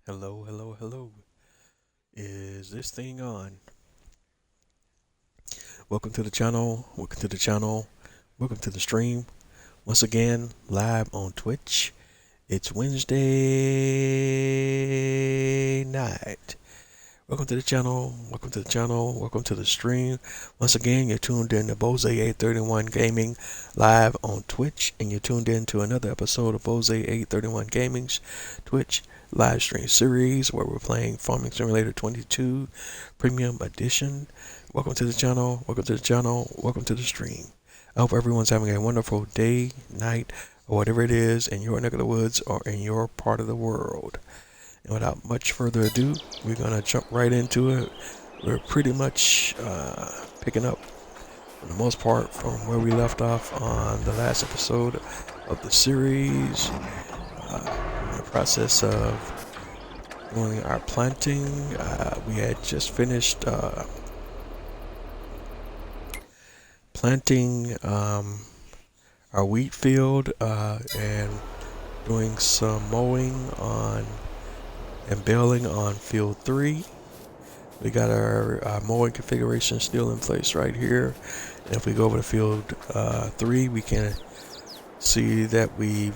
Hello, hello, hello. Is this thing on? Welcome to the channel. Welcome to the channel. Welcome to the stream. Once again, live on Twitch. It's Wednesday night. Welcome to the channel. Welcome to the channel. Welcome to the stream. Once again, you're tuned in to Bose 831 Gaming live on Twitch, and you're tuned in to another episode of Bose 831 Gaming's Twitch live stream series where we're playing Farming Simulator 22 Premium Edition. Welcome to the channel. Welcome to the channel. Welcome to the stream. I hope everyone's having a wonderful day, night, or whatever it is in your neck of the woods or in your part of the world. And without much further ado, we're going to jump right into it. We're pretty much picking up, for the most part, from where we left off on the last episode of the series. In the process of doing our planting, we had just finished planting our wheat field and doing some mowing on and baling on field 3. We got our mowing configuration still in place right here. And if we go over to field 3, we can see that we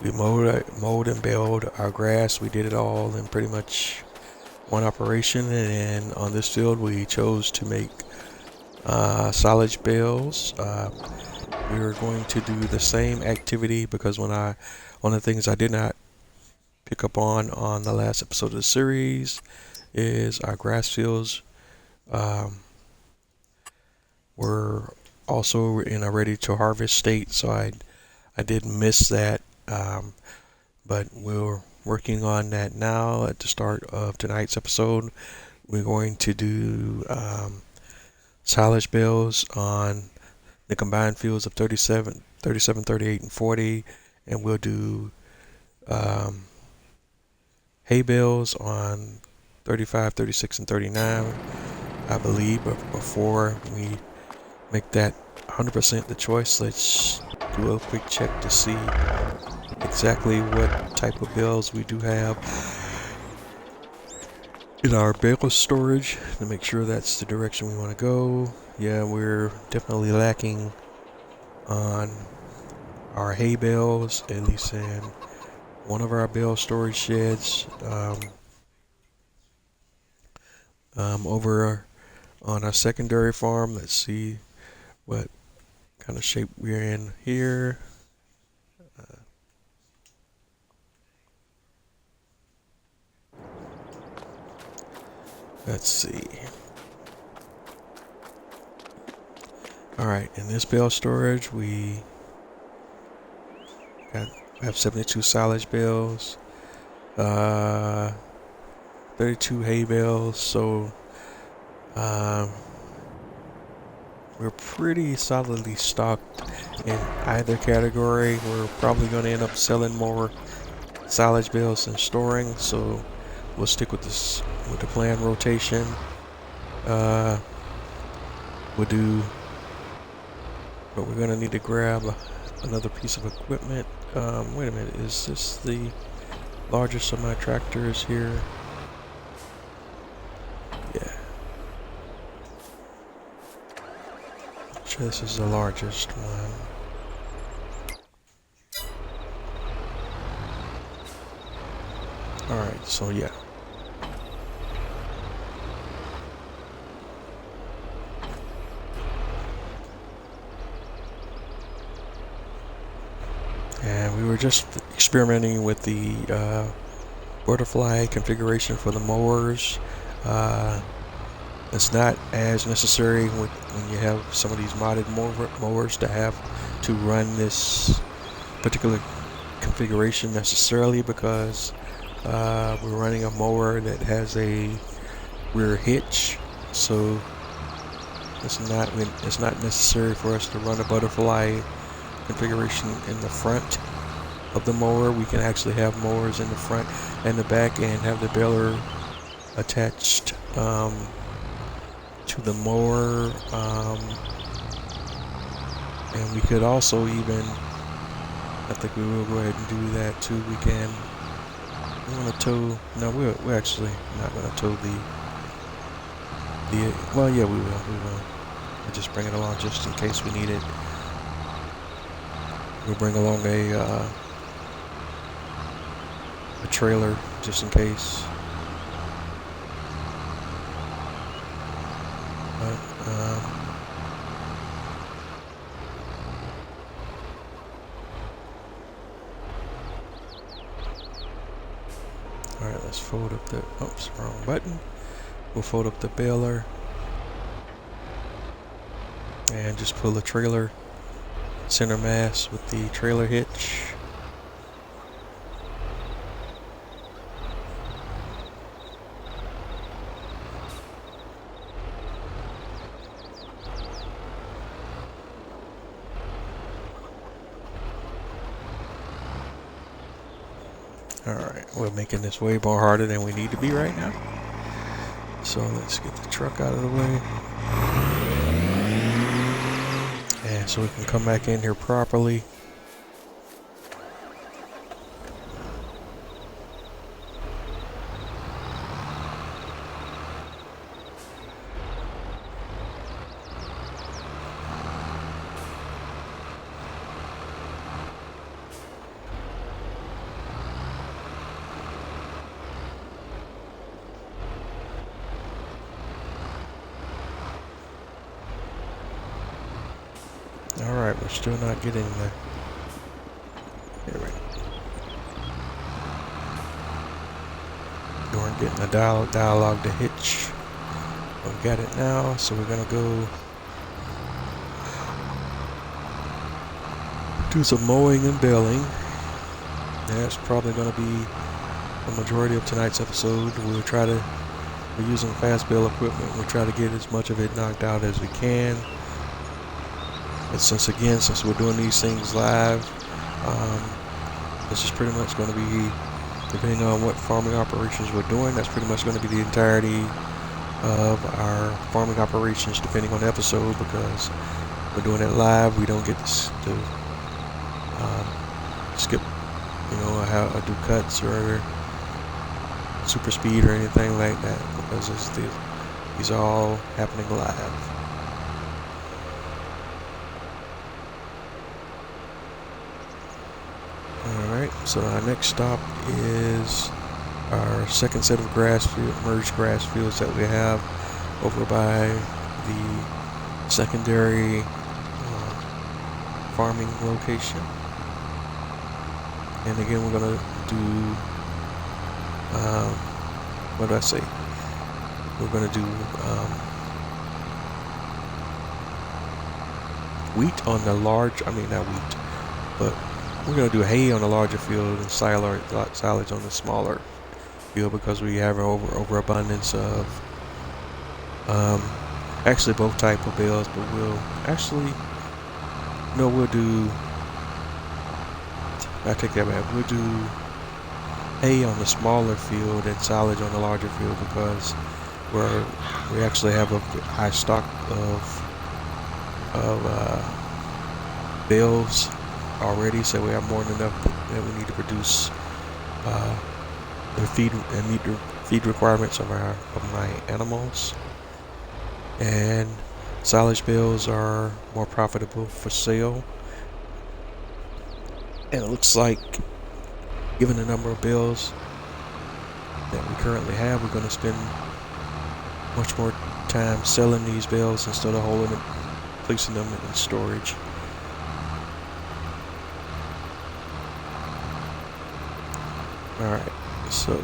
mowed and baled our grass. We did it all in pretty much one operation. And on this field, we chose to make silage bales. We were going to do the same activity because one of the things I did not pick up on the last episode of the series is our grass fields were also in a ready to harvest state, so I did miss that, but we're working on that now. At the start of tonight's episode, we're going to do silage bales on the combined fields of 37, 38, and 40, and we'll do hay bales on 35, 36, and 39, I believe. But before we make that 100% the choice, let's do a quick check to see exactly what type of bales we do have in our bale storage to make sure that's the direction we want to go. Yeah, we're definitely lacking on our hay bales, at least in one of our bale storage sheds. Over on our secondary farm, let's see what kind of shape we're in here. Let's see. Alright, in this bale storage, we have 72 silage bales, 32 hay bales, so we're pretty solidly stocked in either category. We're probably going to end up selling more silage bales than storing, so we'll stick with this with the planned rotation. We'll do, but we're going to need to grab another piece of equipment. Wait a minute, is this the largest of my tractors here? Yeah. I'm sure this is the largest one. Alright, so yeah. And we were just experimenting with the butterfly configuration for the mowers. It's not as necessary when you have some of these modded mowers to have to run this particular configuration necessarily, because we're running a mower that has a rear hitch, so it's not necessary for us to run a butterfly configuration in the front of the mower. We can actually have mowers in the front and the back and have the baler attached to the mower, and we could also even, I think we will go ahead and do that too. We can We want to tow. No, we're actually not going to tow the. Well, yeah, we will. We will. We'll just bring it along just in case we need it. We'll bring along a trailer just in case. But all right, let's fold up the. Oops, wrong button. We'll fold up the baler and just pull the trailer center mass with the trailer hitch. Alright, we're making this way more harder than we need to be right now. So let's get the truck out of the way. And so we can come back in here properly. Alright, we're still not getting the... Here we weren't getting the dialogue to hitch. We got it now, so we're gonna go do some mowing and baling. That's probably gonna be the majority of tonight's episode. We're using fast bale equipment. We'll try to get as much of it knocked out as we can. But since we're doing these things live, this is pretty much going to be, depending on what farming operations we're doing, that's pretty much going to be the entirety of our farming operations, depending on the episode, because we're doing it live. We don't get to skip, how I do cuts or super speed or anything like that, because these are all happening live. Alright, so our next stop is our second set of merged grass fields that we have over by the secondary farming location. And again, we're going to do, what did I say? We're going to do wheat on the large, not wheat, but we're going to do hay on the larger field and silage on the smaller field, because we have an overabundance of actually both type of bales, but we'll do, I take that back, we'll do hay on the smaller field and silage on the larger field, because we actually have a high stock of bales already, so we have more than enough that we need to produce the feed and meet the feed requirements of my animals. And silage bales are more profitable for sale, and it looks like, given the number of bales that we currently have, we're going to spend much more time selling these bales instead of placing them in storage. Alright, so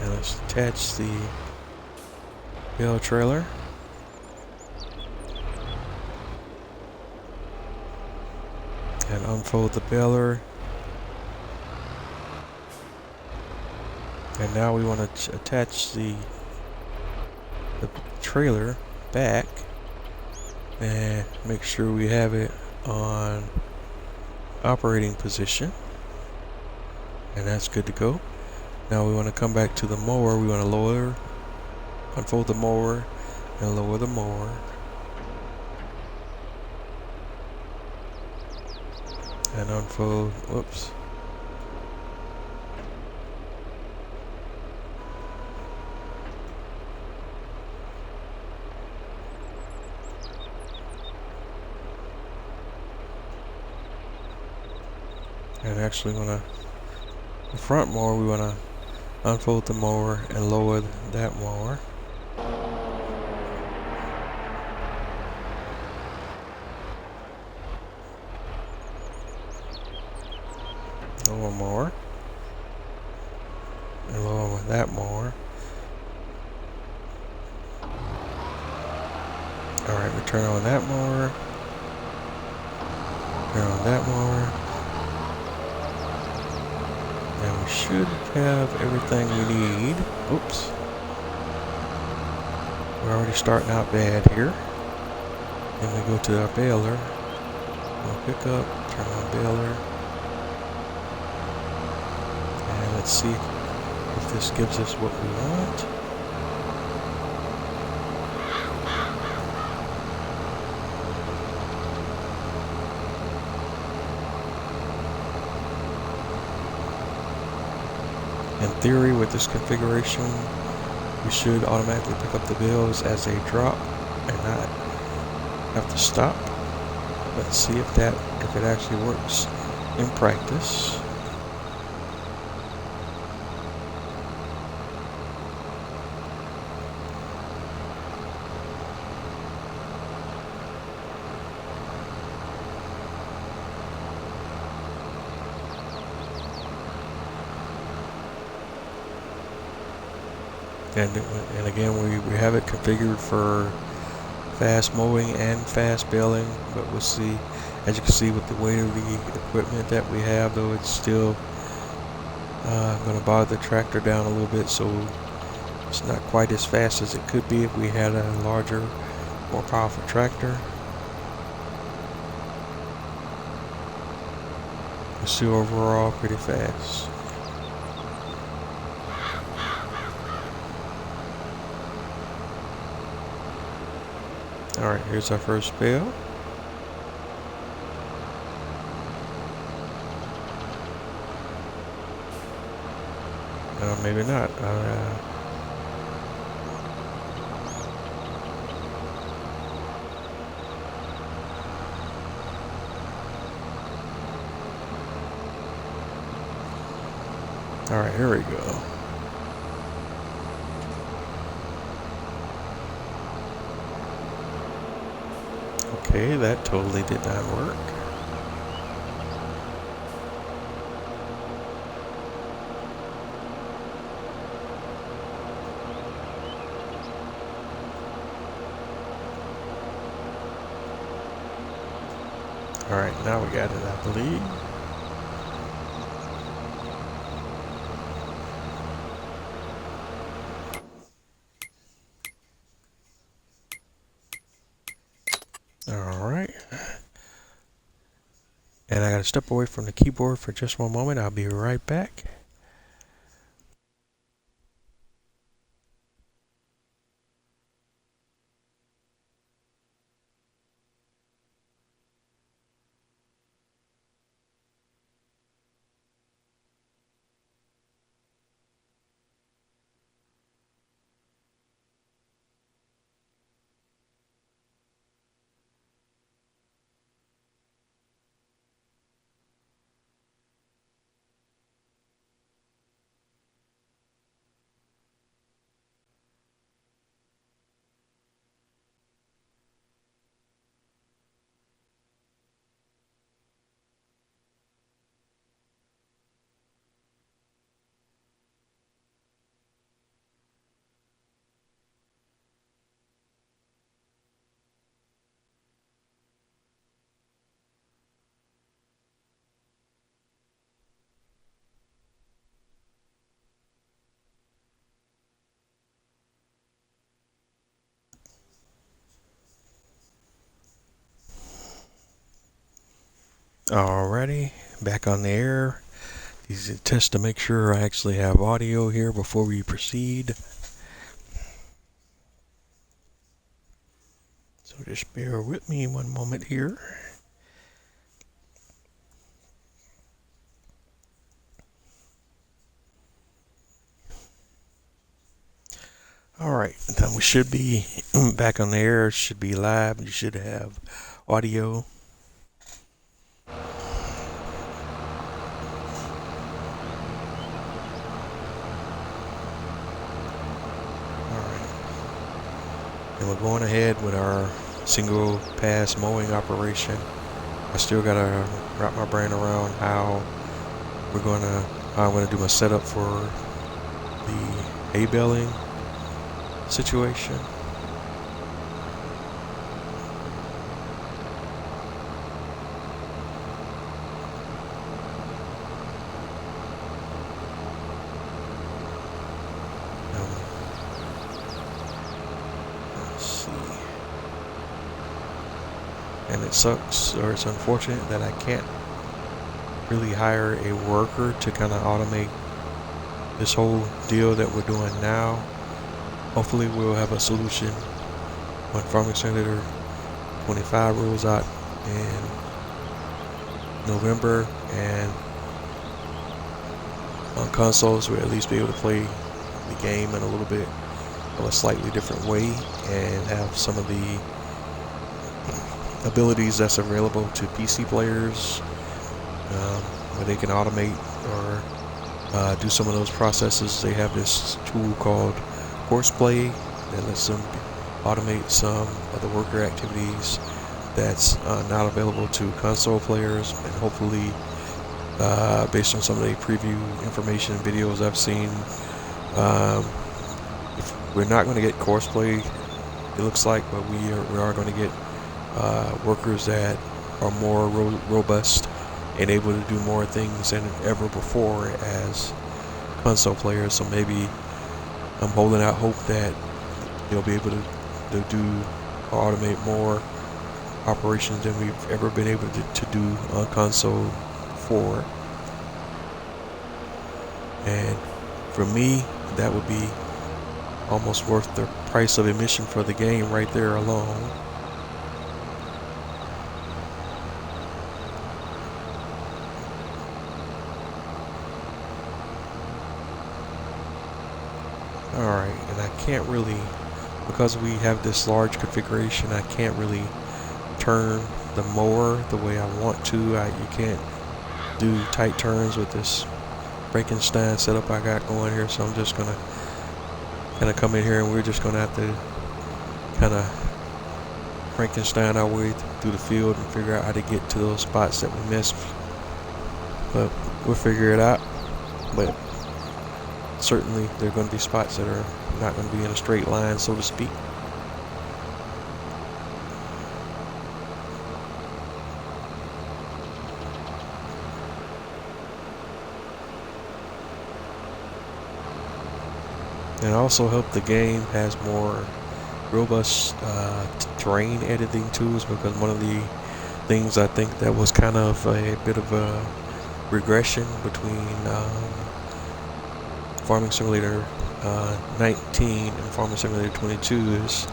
and let's attach the bale trailer. And unfold the baler. And now we want to attach the trailer back and make sure we have it on operating position, and that's good to go. Now we want to come back to the mower. We want to lower unfold the mower and lower the mower. And unfold, whoops. And actually the front mower, we want to unfold the mower and lower that mower. Lower mower. And lower that mower. Alright, we turn on that mower. Turn on that mower. And we should have everything we need. Oops. We're already starting out bad here. Then we go to our baler. We'll pick up, turn on baler. And let's see if this gives us what we want. In theory, with this configuration, we should automatically pick up the bills as they drop and not have to stop. Let's see if it actually works in practice. And again, we have it configured for fast mowing and fast baling, but we'll see. As you can see, with the weight of the equipment that we have, though, it's still going to bog the tractor down a little bit, so it's not quite as fast as it could be if we had a larger, more powerful tractor. It's still overall pretty fast. Alright, here's our first bale. Maybe not. Alright, here we go. Okay, that totally did not work. Alright, now we got it, I believe. Alright. And I gotta step away from the keyboard for just one moment. I'll be right back. Alrighty, back on the air. Easy to test to make sure I actually have audio here before we proceed. Just bear with me one moment here. All right, then we should be back on the air. It should be live. You should have audio. And we're going ahead with our single pass mowing operation. I still gotta wrap my brain around how I'm gonna do my setup for the hay baling situation. And it sucks, or it's unfortunate that I can't really hire a worker to kind of automate this whole deal that we're doing now. Hopefully we'll have a solution when Farming Simulator 25 rolls out in November, and on consoles we'll at least be able to play the game in a little bit of a slightly different way and have some of the abilities that's available to PC players, where they can automate or do some of those processes. They have this tool called Horseplay that lets them automate some of the worker activities that's not available to console players. And hopefully, based on some of the preview information and videos I've seen, if we're not going to get Horseplay, it looks like, but we are going to get workers that are more robust and able to do more things than ever before as console players. So maybe I'm holding out hope that they'll be able to do or automate more operations than we've ever been able to do on console before. And for me, that would be almost worth the price of admission for the game right there alone. Alright, and I can't really, because we have this large configuration, I can't really turn the mower the way I want to. You can't do tight turns with this Frankenstein setup I got going here, so I'm just gonna kind of come in here and we're just gonna have to kind of Frankenstein our way through the field and figure out how to get to those spots that we missed. But we'll figure it out. But certainly there are going to be spots that are not going to be in a straight line, so to speak. And also help the game has more robust terrain editing tools, because one of the things I think that was kind of a bit of a regression between Farming Simulator 19 and Farming Simulator 22 is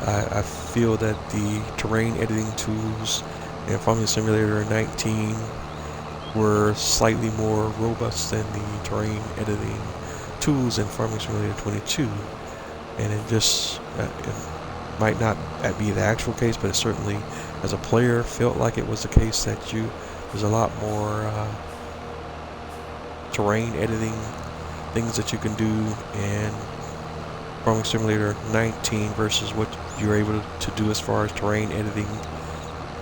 I feel that the terrain editing tools in Farming Simulator 19 were slightly more robust than the terrain editing tools in Farming Simulator 22, and it just it might not be the actual case, but it certainly as a player felt like it was the case that there's a lot more terrain editing things that you can do in Farming Simulator 19 versus what you're able to do as far as terrain editing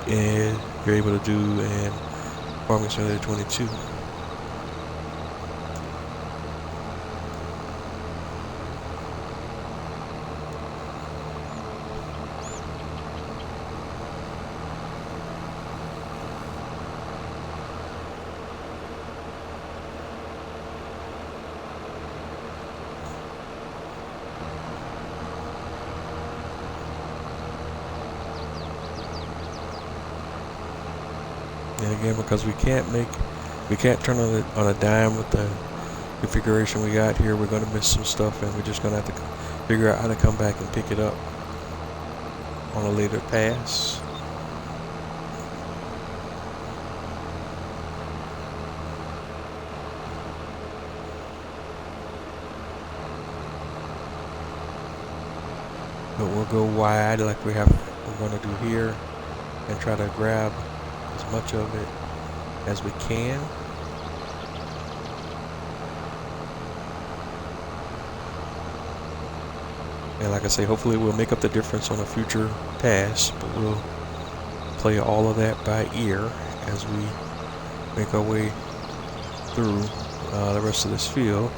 and you're able to do in Farming Simulator 22. And again, because we can't turn on a dime with the configuration we got here, we're going to miss some stuff, and we're just going to have to figure out how to come back and pick it up. on a later pass. But we'll go wide like we're going to do here and try to grab as much of it as we can. And like I say, hopefully we'll make up the difference on a future pass, but we'll play all of that by ear as we make our way through the rest of this field.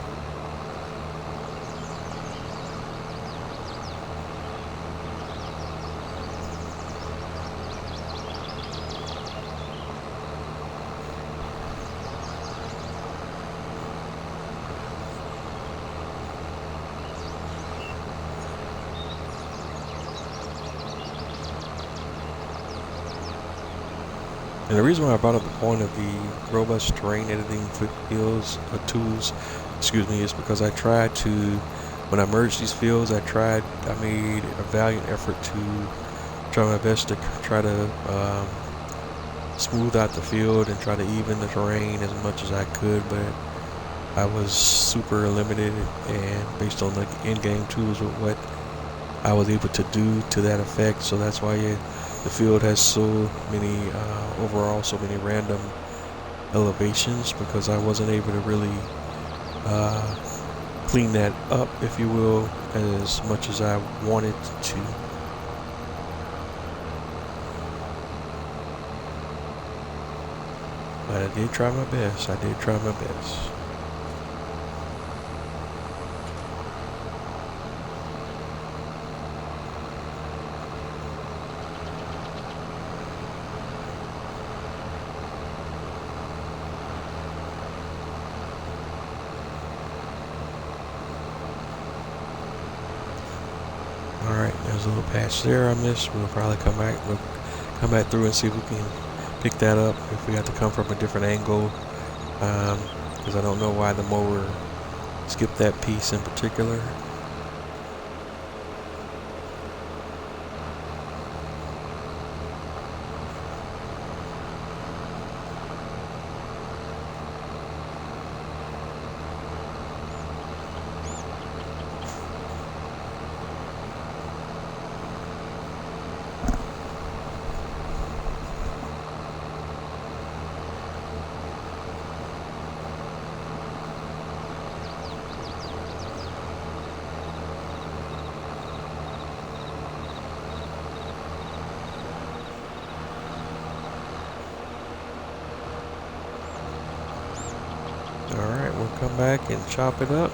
And the reason why I brought up the point of the robust terrain editing fields tools, is because I tried to, when I merged these fields, I made a valiant effort to try my best to try to smooth out the field and try to even the terrain as much as I could, but I was super limited, and based on the in-game tools with what I was able to do to that effect. So that's why the field has so many so many random elevations, because I wasn't able to really clean that up, if you will, as much as I wanted to. But I did try my best. Alright, there's a little patch there I missed. We'll probably come back through and see if we can pick that up, if we have to come from a different angle, because I don't know why the mower skipped that piece in particular. Alright, we'll come back and chop it up.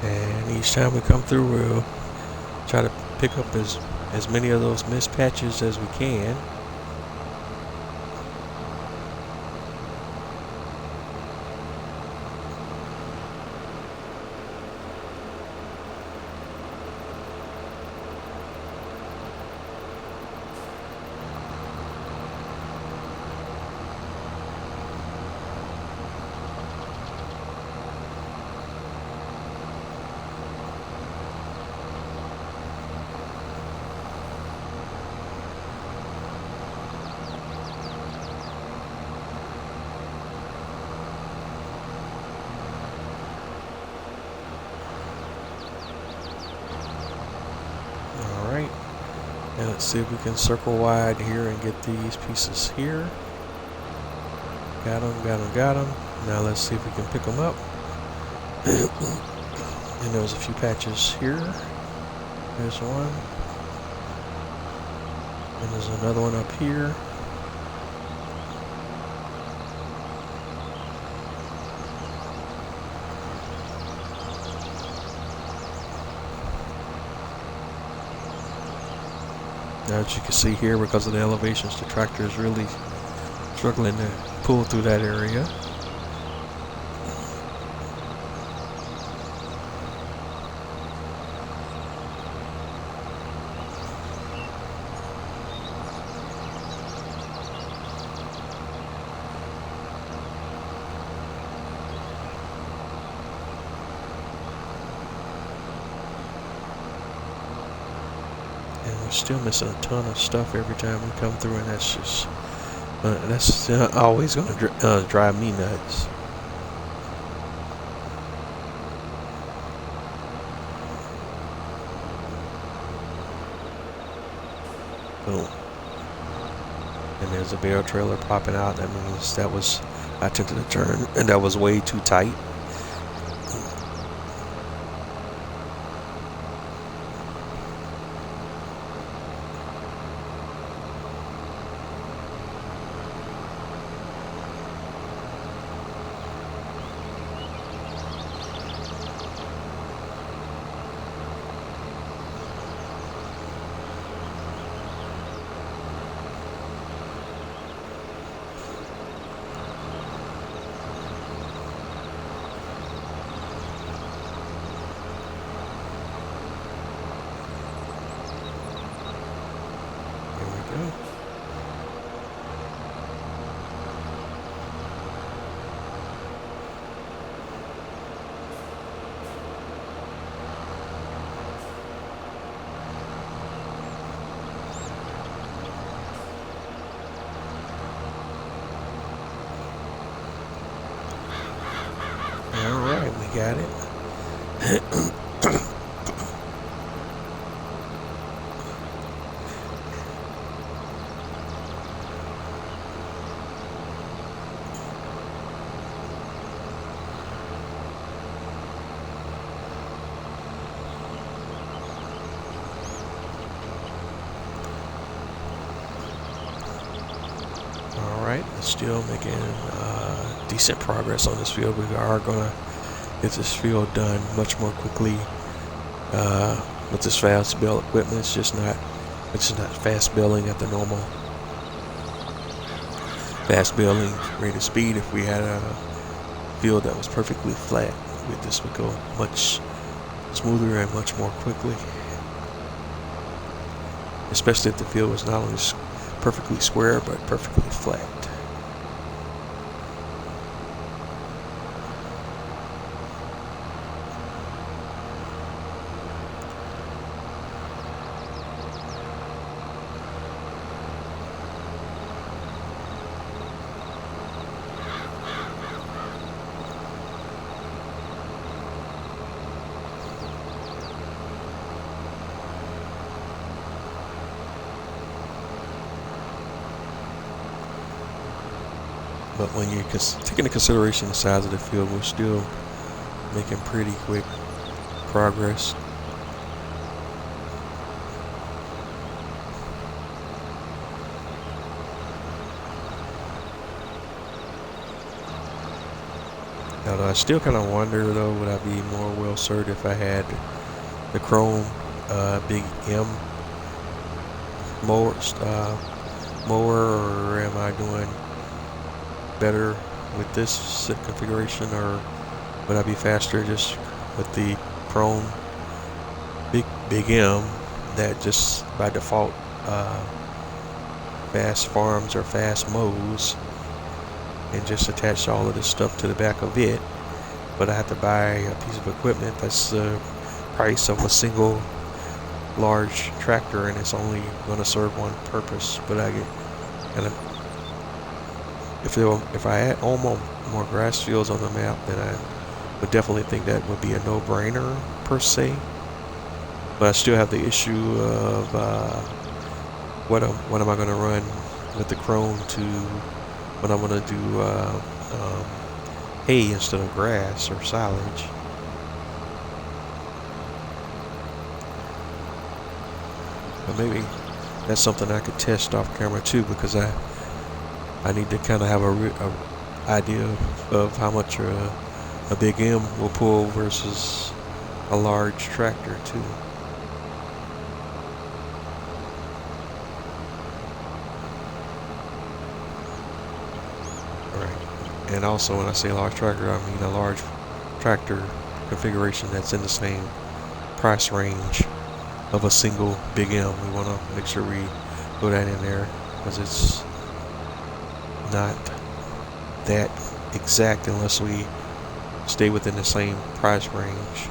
And each time we come through, we'll try to pick up as many of those missed patches as we can. And let's see if we can circle wide here and get these pieces here. Got them. Now let's see if we can pick them up. And there's a few patches here. There's one. And there's another one up here. Now, as you can see here, because of the elevations, the tractor is really struggling to pull through that area. still missing a ton of stuff every time we come through, and that's always going to drive me nuts. Boom. And there's a barrel trailer popping out. That means I attempted to turn, and that was way too tight. Alright, we got it. Alright, still making decent progress on this field. We are going to get this field done much more quickly with this fast build equipment. It's just not fast building at the normal fast building rate of speed. If we had a field that was perfectly flat, this would go much smoother and much more quickly, especially if the field was not only perfectly square but perfectly flat. But when you take into consideration the size of the field, we're still making pretty quick progress. Now, I still kind of wonder though, would I be more well served if I had the Chrome Big M mower, or am I doing better with this configuration, or would I be faster just with the Chrome Big M that just by default fast farms or fast mows and just attach all of this stuff to the back of it, but I have to buy a piece of equipment that's the price of a single large tractor, and it's only going to serve one purpose. But I get kind of, if I add more grass fields on the map, then I would definitely think that would be a no-brainer per se. But I still have the issue of what am I going to run with the Chrome to when I want to do hay instead of grass or silage. But maybe that's something I could test off camera too, because I need to kind of have a idea of how much a Big M will pull versus a large tractor too. Alright, and also when I say large tractor, I mean a large tractor configuration that's in the same price range of a single Big M. We want to make sure we put that in there, because it's not that exact unless we stay within the same price range.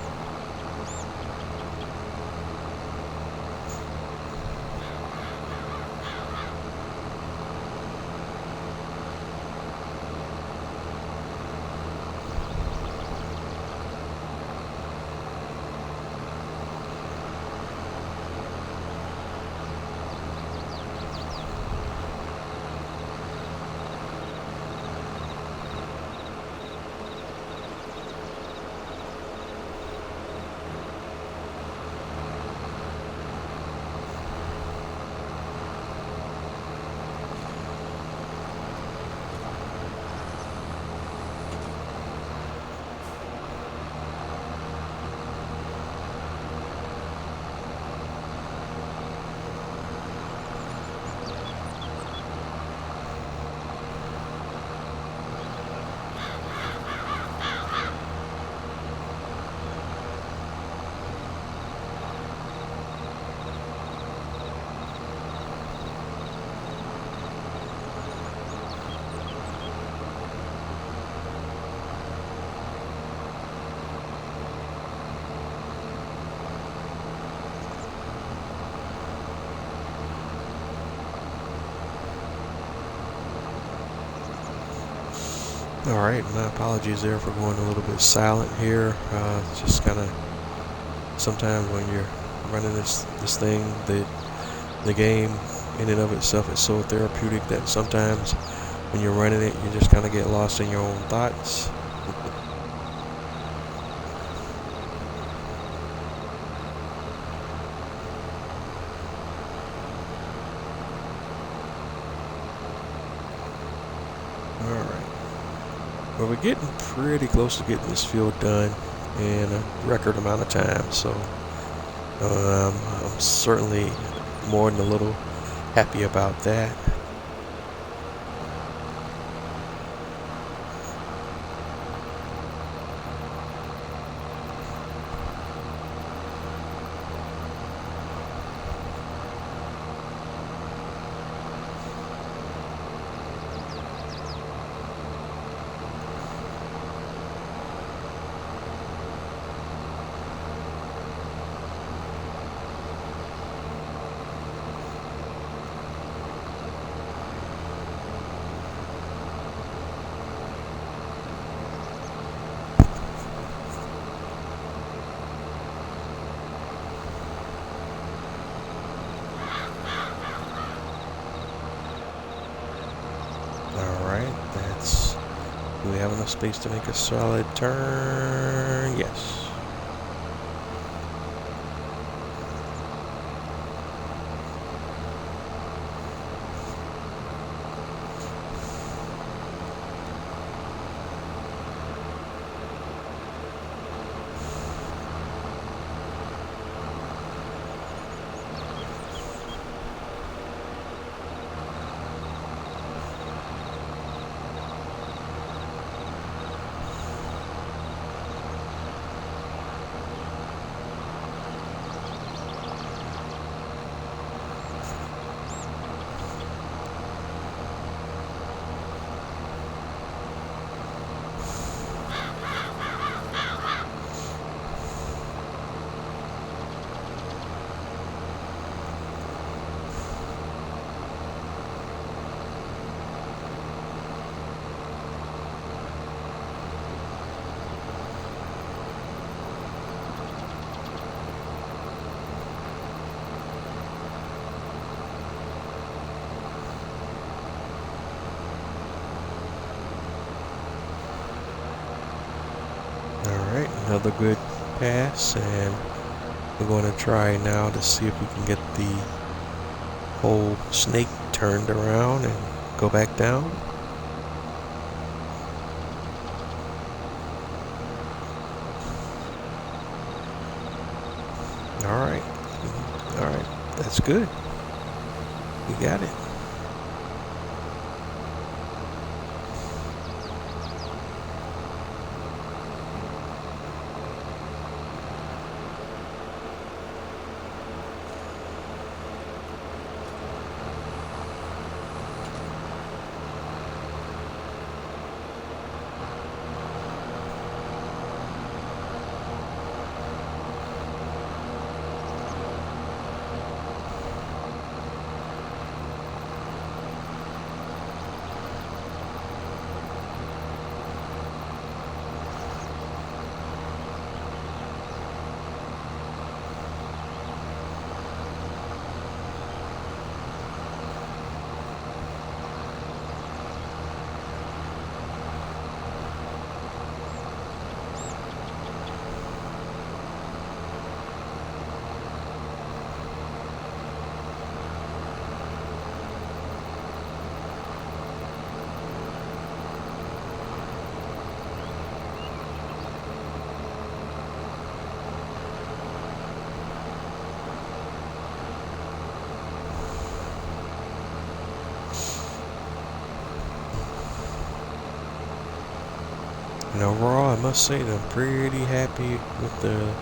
Alright, my apologies there for going a little bit silent here. It's just kind of sometimes when you're running this thing, the game in and of itself is so therapeutic that sometimes when you're running it, you just kind of get lost in your own thoughts. Alright. Well, we're getting pretty close to getting this field done in a record amount of time, so I'm certainly more than a little happy about that. Alright, do we have enough space to make a solid turn? Yes. Alright, another good pass, and we're going to try now to see if we can get the whole snake turned around and go back down. Alright, alright, that's good. We got it. And overall, I must say that I'm pretty happy with the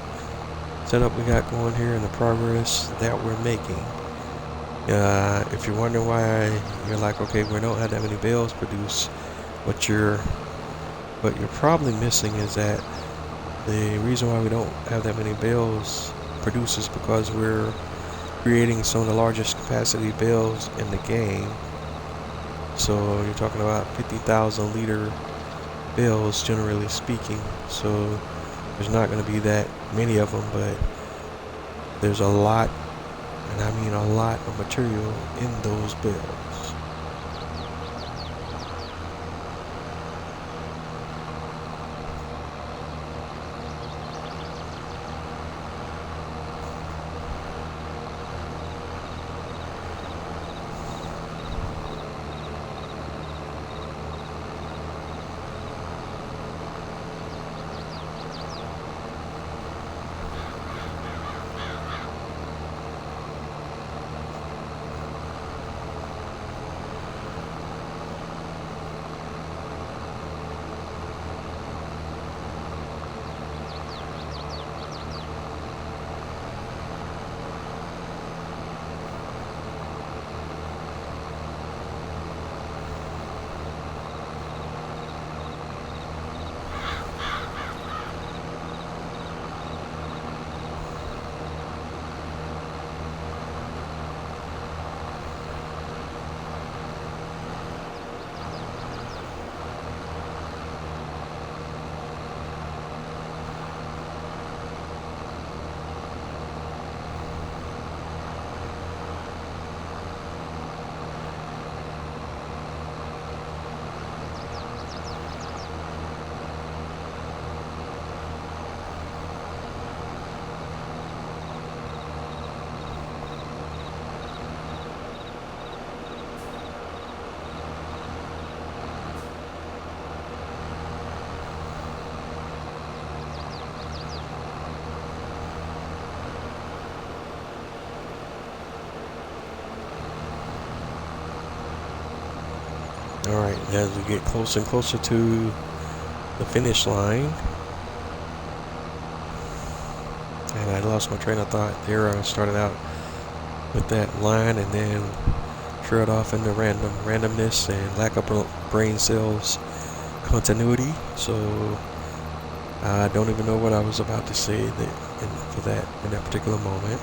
setup we got going here and the progress that we're making. If you're wondering why you're like, okay, we don't have that many bales produced, what you're probably missing is that the reason why we don't have that many bales produced is because we're creating some of the largest capacity bales in the game. So you're talking about 50,000 liter bills, generally speaking. So there's not going to be that many of them, but there's a lot, and I mean a lot of material in those bills. Alright, as we get closer and closer to the finish line, and I lost my train of thought there. I started out with that line and then trailed off into randomness and lack of brain cells continuity. So I don't even know what I was about to say in that particular moment.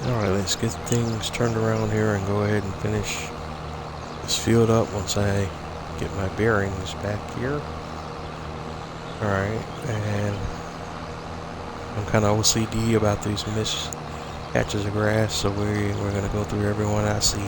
Alright, let's get things turned around here and go ahead and finish this field up once I get my bearings back here. Alright, and I'm kind of OCD about these missed patches of grass, so we're going to go through every one I see.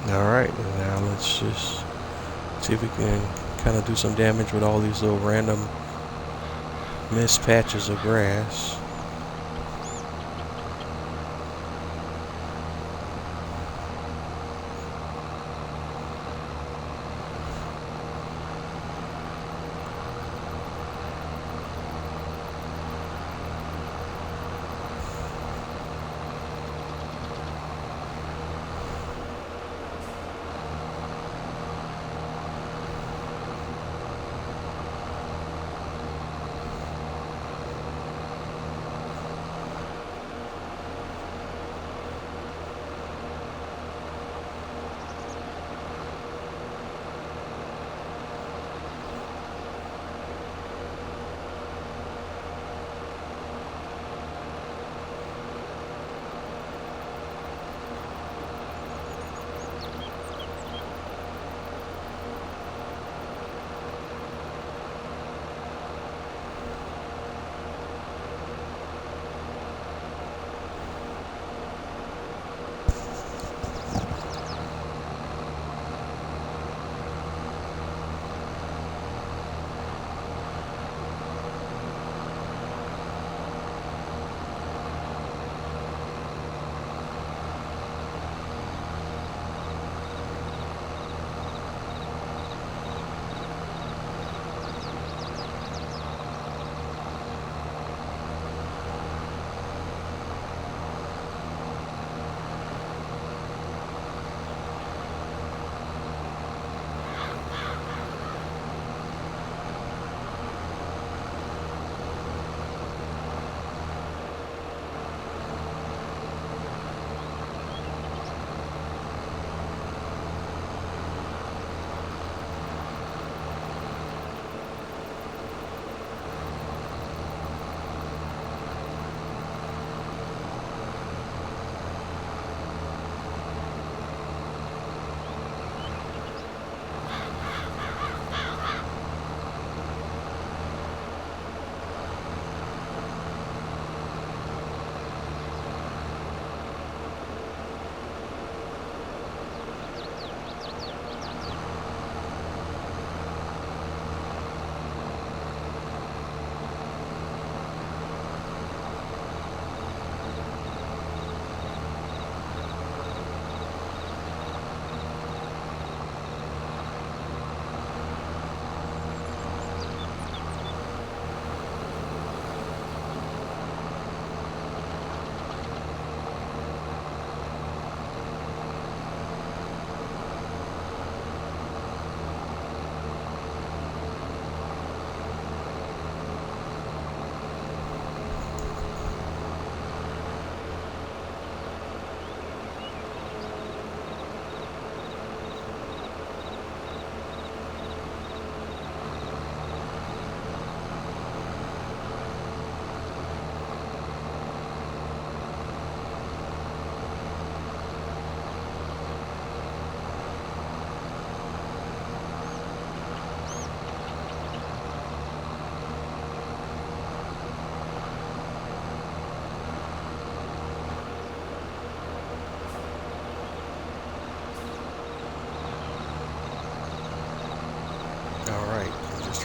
Alright, now let's just see if we can kind of do some damage with all these little random missed patches of grass.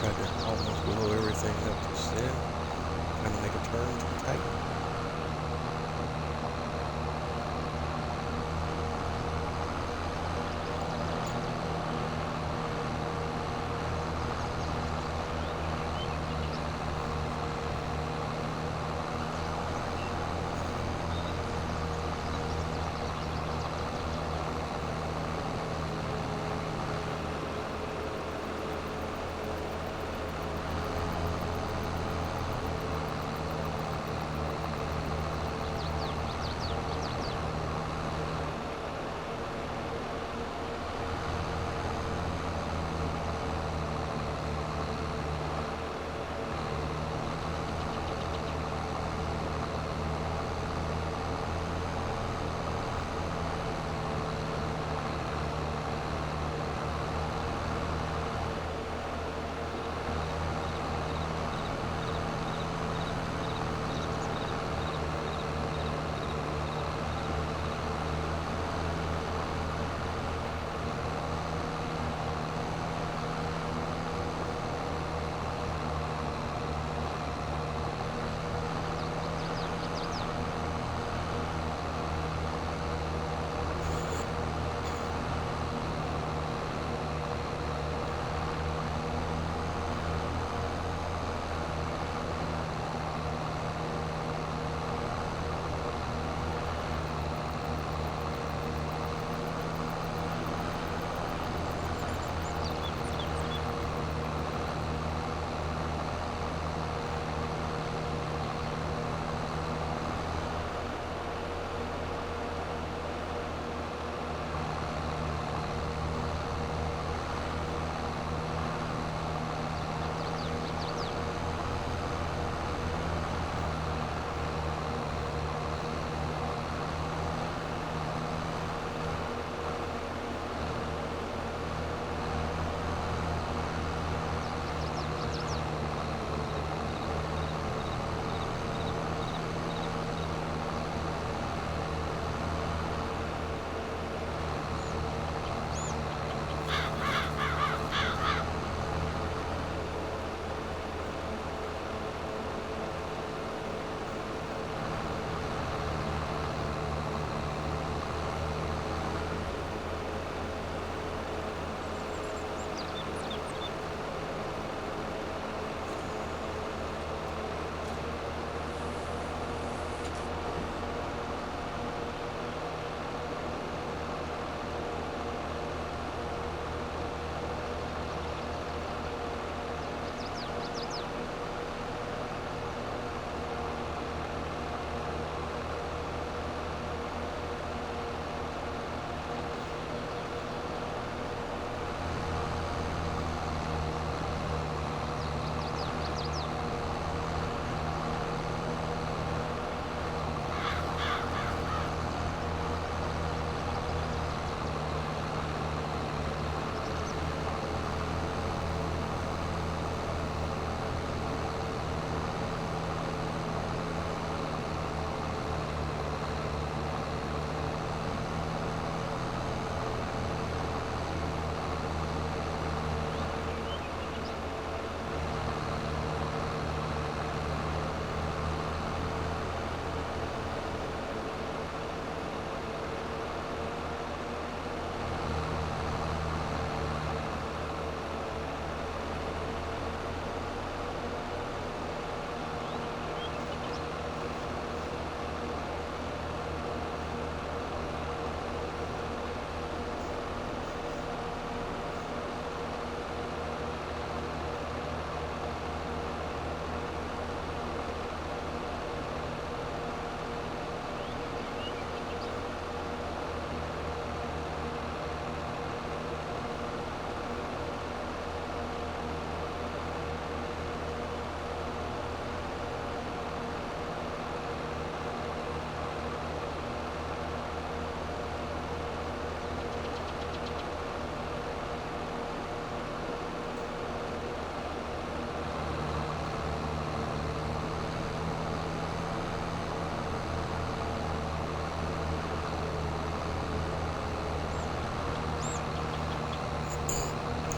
tried to almost blow everything up just then. Trying to make a turn too tight.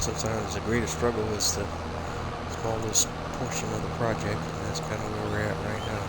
Sometimes the greatest struggle is to smallest portion of the project, and that's kind of where we're at right now.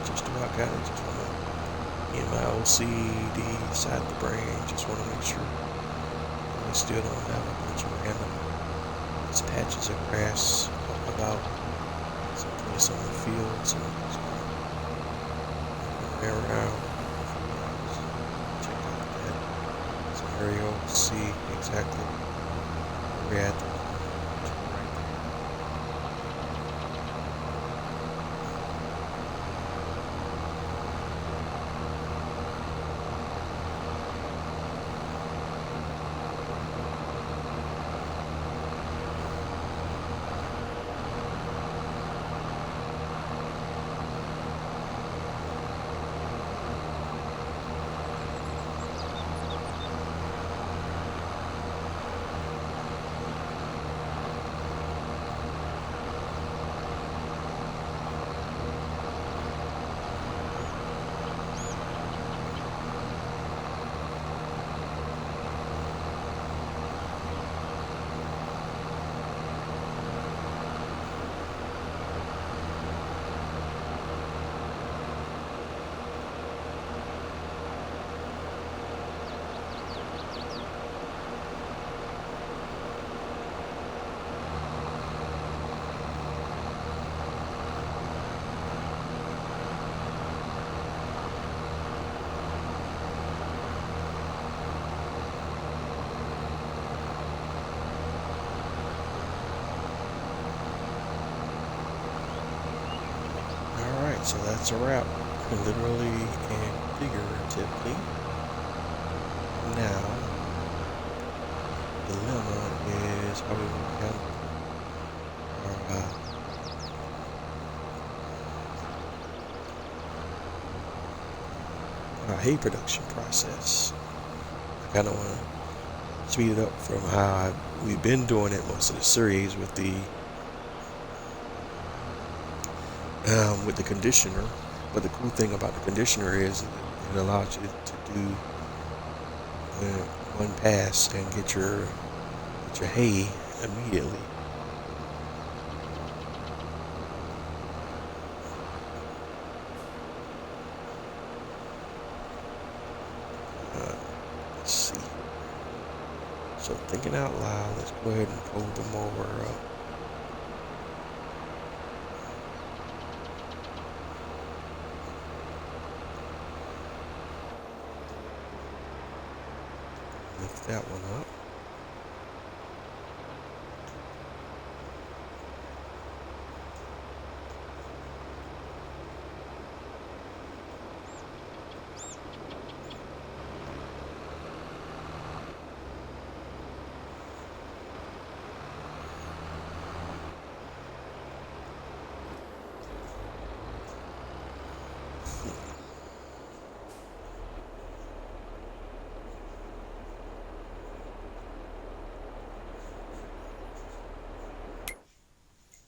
Just about got it. Just want to get my OCD side of the brain. Just want to make sure we still don't have a bunch of random these patches of grass about someplace on the field. So just going around, check out that scenario, see exactly where we're at. So that's a wrap, literally and figuratively. Now, the dilemma is how we handle our hay production process. I kind of want to speed it up from how we've been doing it most of the series with the conditioner. But the cool thing about the conditioner is it allows you to do one pass and get your hay immediately. Let's see. So thinking out loud, let's go ahead and pull the mower up. Lift that one up.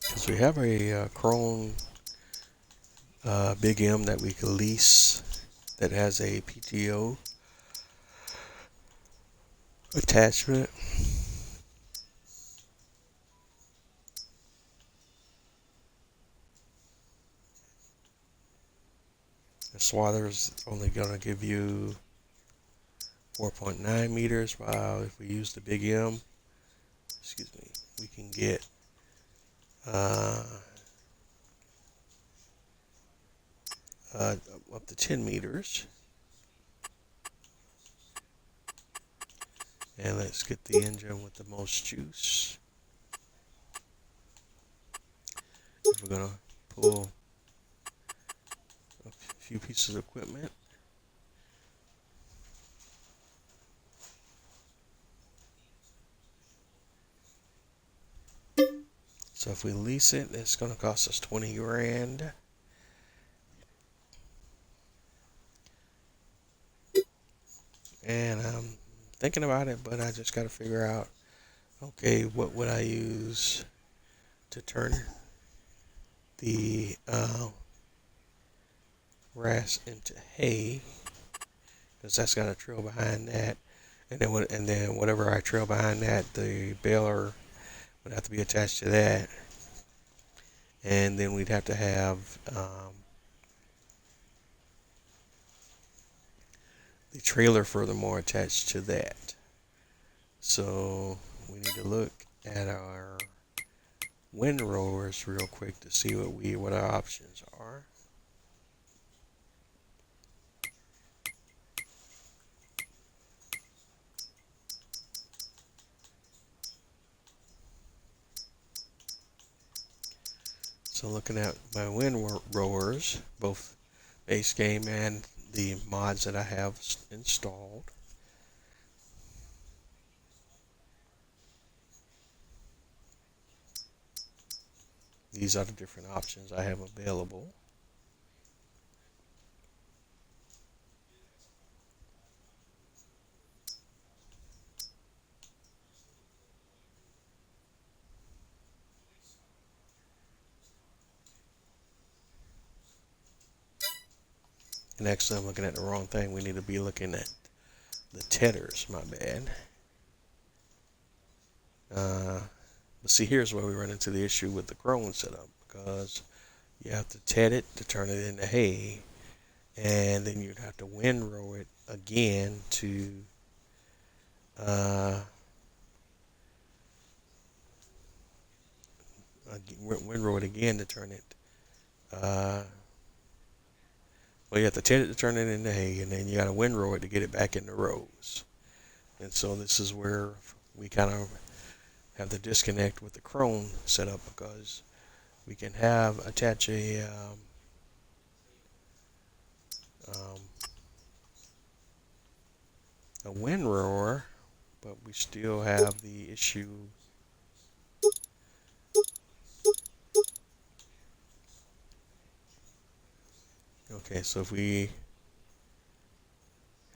Because we have a Chrome Big M that we can lease that has a PTO attachment. The swather's only going to give you 4.9 meters, while if we use the Big M, we can get up to 10 meters. And let's get the engine with the most juice. If we're going to pull a few pieces of equipment. So if we lease it, it's going to cost us 20 grand. And I'm thinking about it, but I just got to figure out, okay, what would I use to turn the grass into hay, because that's got a trail behind that, and then whatever I trail behind that, the baler would have to be attached to that, and then we'd have to have the trailer furthermore attached to that. So we need to look at our windrowers real quick to see what our options are. So looking at my windrowers, both base game and the mods that I have installed. These are the different options I have available. And actually, I'm looking at the wrong thing. We need to be looking at the tethers. My bad. But see, here's where we run into the issue with the Chrome setup, because you have to ted it to turn it into hay, and then you'd have to windrow it again to windrow it again to turn it. Well, you have to ted it to turn it into hay, and then you got to windrow it to get it back in the rows. And so this is where we kind of have the disconnect with the Chrome setup, because we can attach a um, a windrower, but we still have the issue. Okay, so if we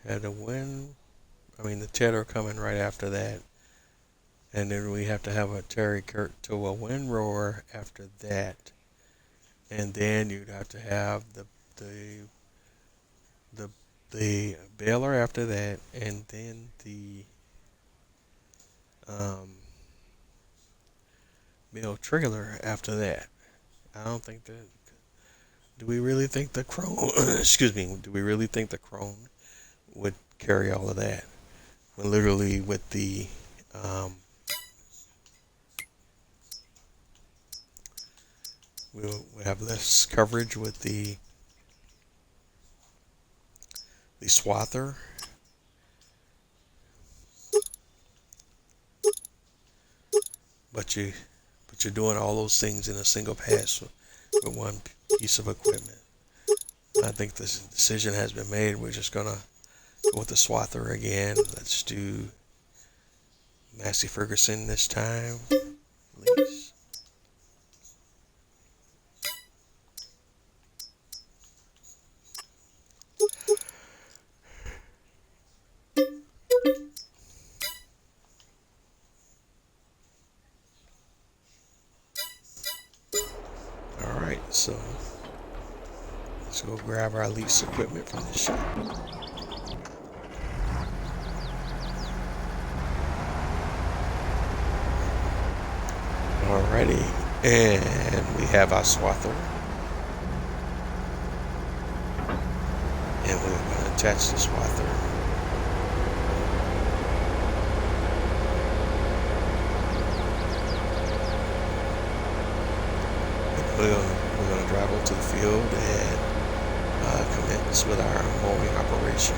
had a the tedder coming right after that, and then we have to have a Terry Kurt to a windrower after that, and then you'd have to have the the the baler after that, and then the um, mill trailer after that. I don't think that. Do we really think the crone? Excuse me. Do we really think the crone would carry all of that? When literally with the we'll have less coverage with the swather. But you're doing all those things in a single pass with one piece of equipment. I think this decision has been made. We're just gonna go with the swather again. Let's do Massey Ferguson this time. Please. All right, so let's go grab our lease equipment from the shop. Alrighty, and we have our swather, and we're going to attach the swather. We're going to drive over to the field and commence with our mowing operation.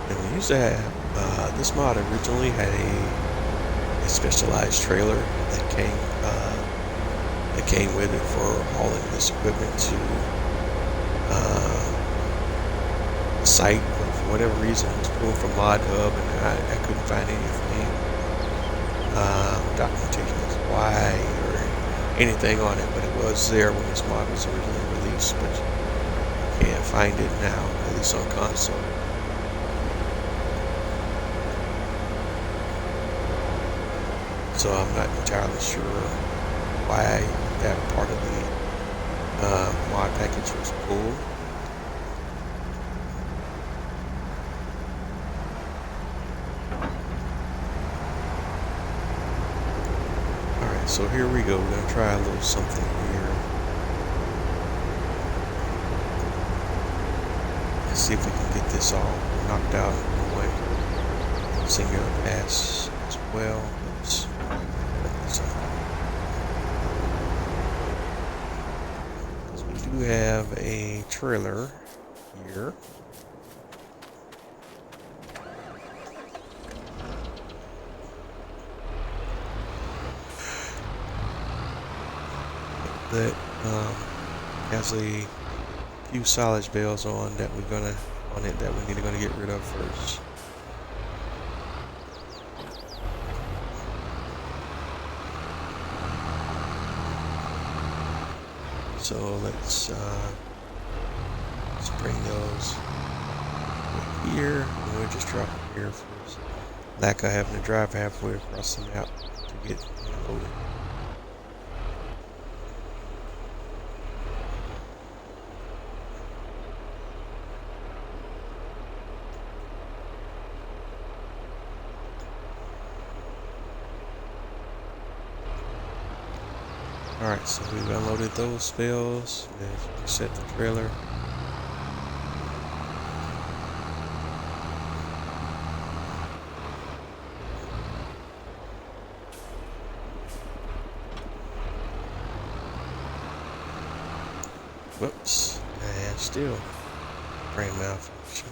And we used to have, this mod originally had a specialized trailer that came with it for hauling this equipment to the site. But for whatever reason, it was pulled from Mod Hub, and I couldn't find anything documentation as why or anything on it. But it was there when this mod was originally released, but you can't find it now, at least on console. So I'm not entirely sure why that part of the mod package was pulled. Alright, so here we go. We're going to try a little something here. Let's see if we can get this all knocked out in one singular pass as well. Oops. We do have a trailer here. That has a few silage bales on that we're gonna that we need to get rid of first. So let's bring those here, and we'll just drop them here first. Lack of having to drive halfway across the map to get loaded. Alright, so we've unloaded those bales. Let's reset the trailer. Whoops. And still frame malfunction.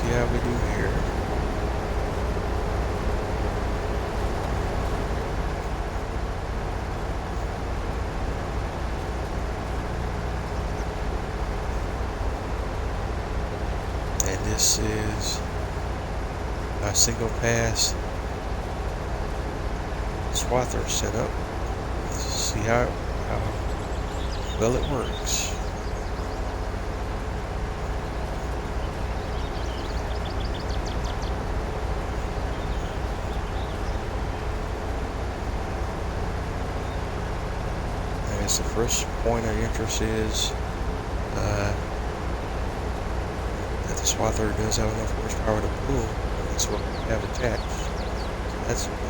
Yeah, we do here. And this is a single pass swather setup. Let's see how well it works. The first point of interest is that the swather does have enough horsepower to pull. That's what we have attached. So that's a good thing.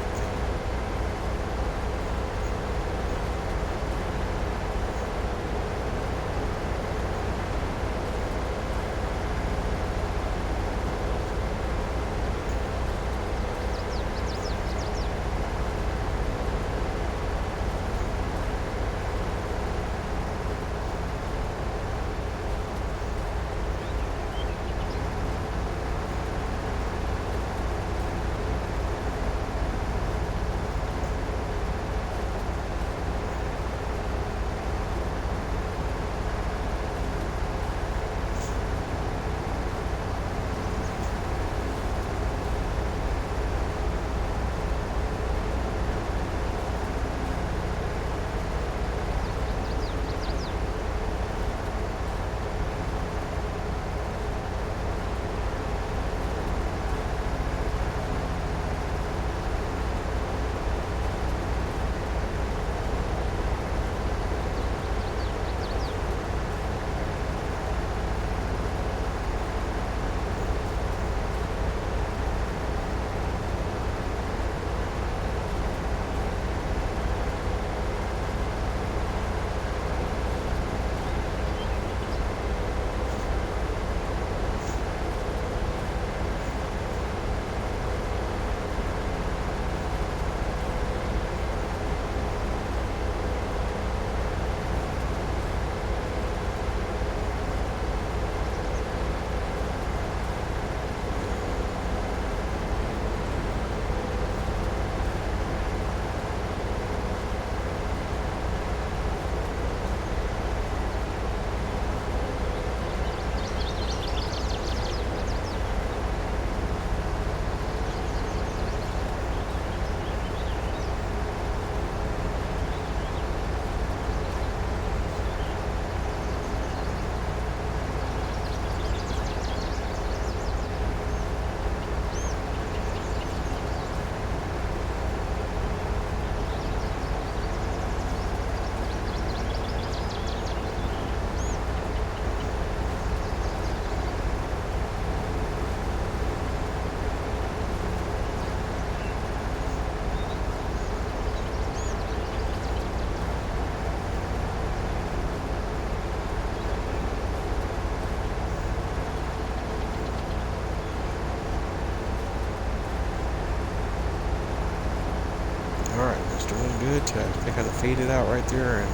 good till I kind of faded out right there and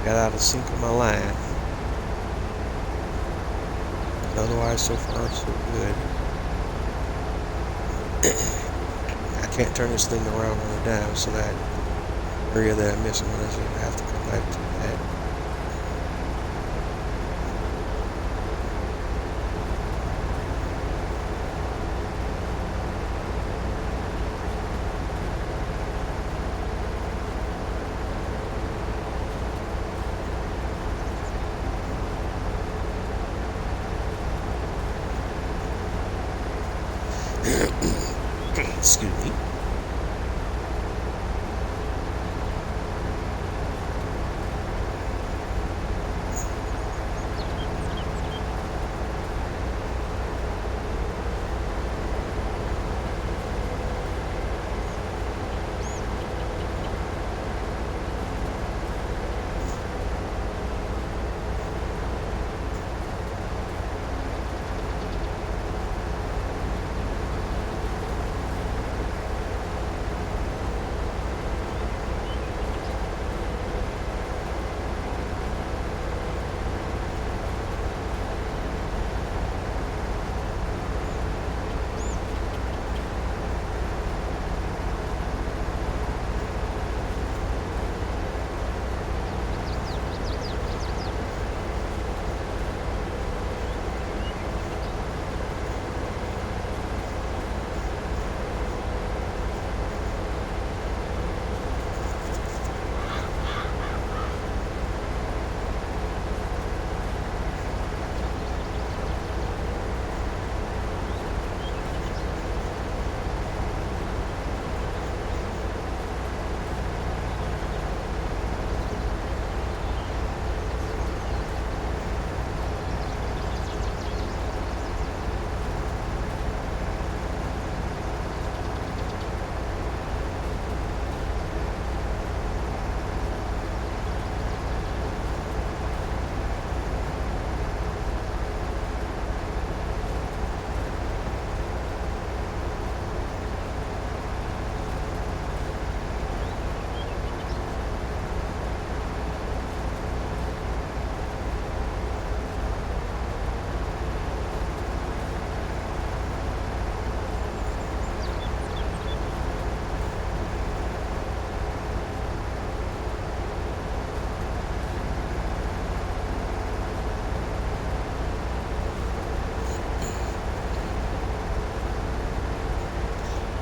got out of sync with my line. But otherwise, so far, so good. I can't turn this thing around on a dime, so that area that I missed, I'm going to have to come back to that. Excuse me.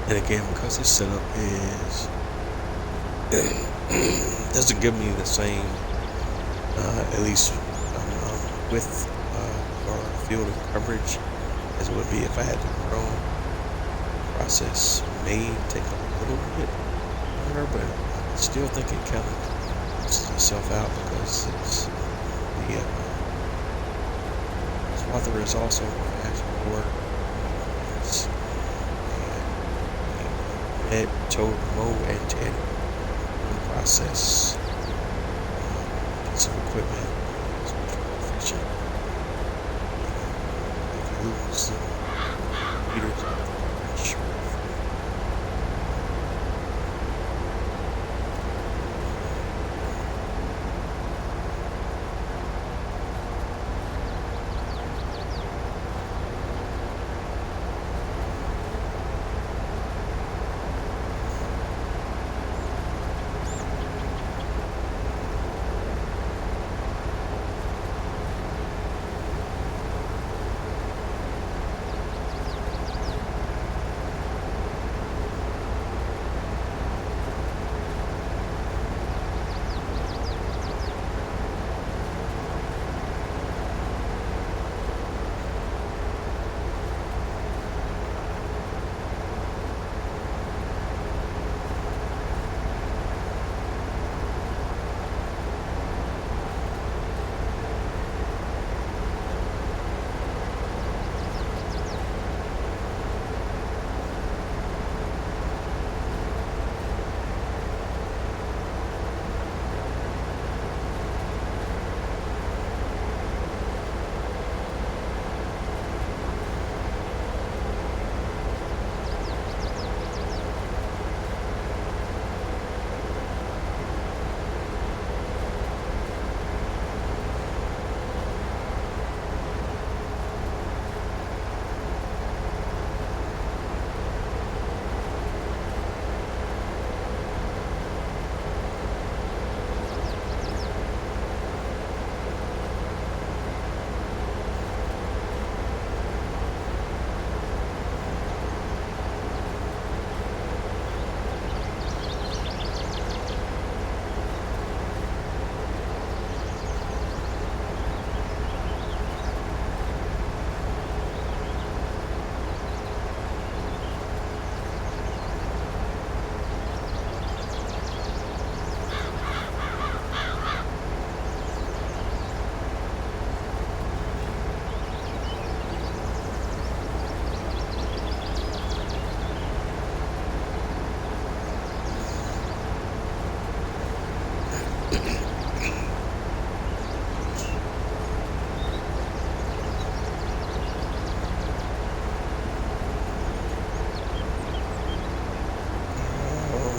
And again, because this setup is doesn't give me the same, at least width or field of coverage as it would be if I had the Chrome. Process may take a little bit longer, but I still think it kind of balances itself out because it's the swather is also fast forward. It told remote end-to-end process piece of equipment is much more efficient. If you lose the meters of coverage,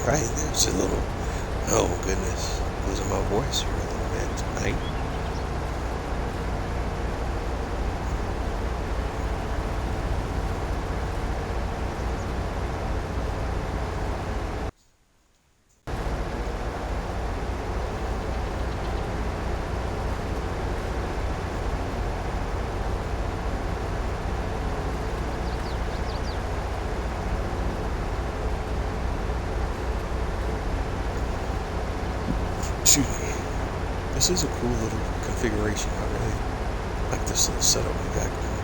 Right, there's a little, oh goodness, losing my voice here a little bit tonight. Excuse me. This is a cool little configuration. I really like this little setup we got going.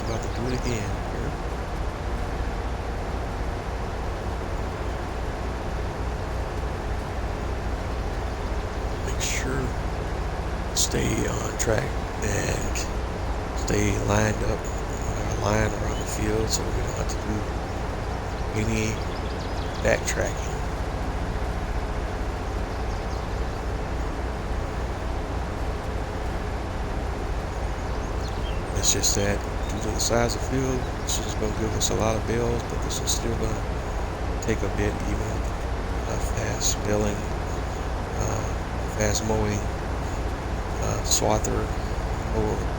About to do it again here. Make sure stay on track and stay lined up our line around the field so we don't have to do any backtracking. It's just that due to the size of the field, this is going to give us a lot of bills, but this is still going to take a bit, even fast billing, fast mowing, swather, mower.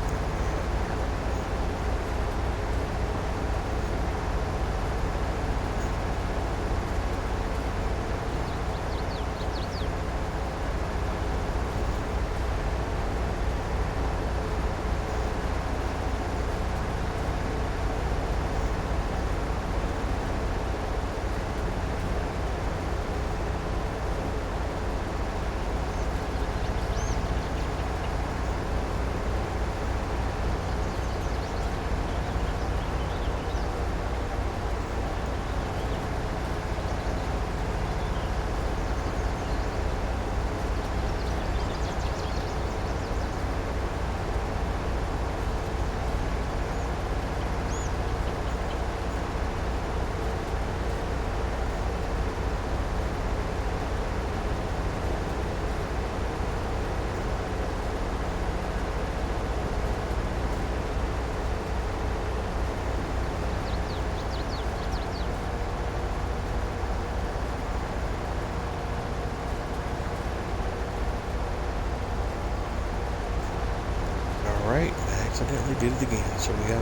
Alright, I accidentally did it again, so we'll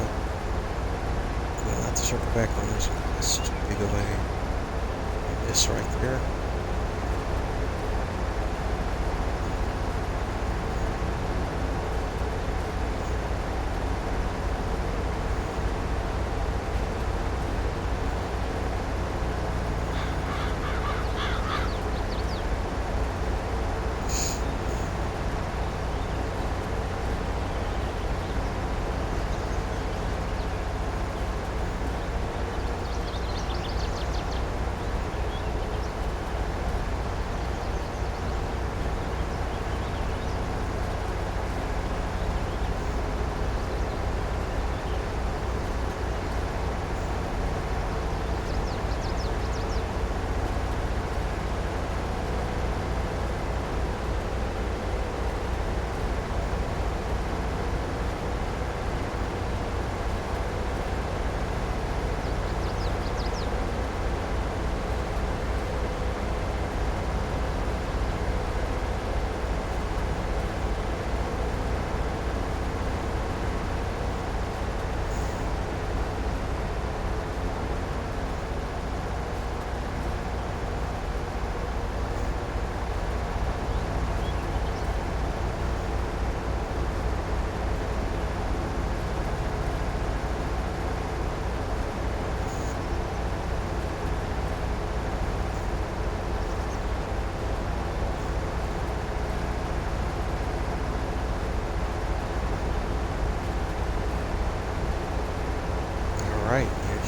have to circle back on this one. That's too big of a miss right there.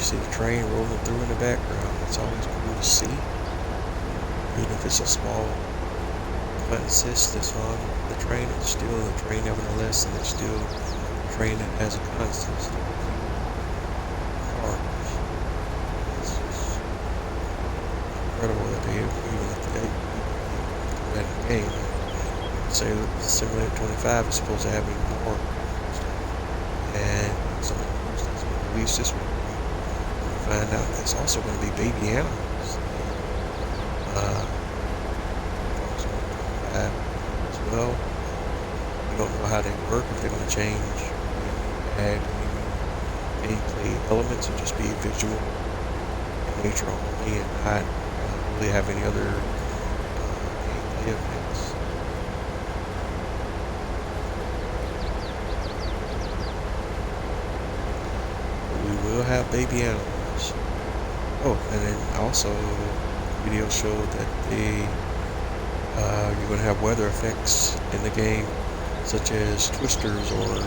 You see the train rolling through in the background. It's always cool to see. Even if it's a small consist that's on the train, it's still a train nevertheless, and it's still a train that has a consist. Cars. It's just incredible that they even if they that game. Say Simulator 25 is supposed to have even more stuff, and some of the news that's going to release this week. We find out it's also going to be baby animals. As well. We don't know how they work, if they're going to change, add any gameplay elements, or just be visual in nature only and not really have any other gameplay effects. But we will have baby animals. Oh, and then also video showed that you're going to have weather effects in the game, such as twisters or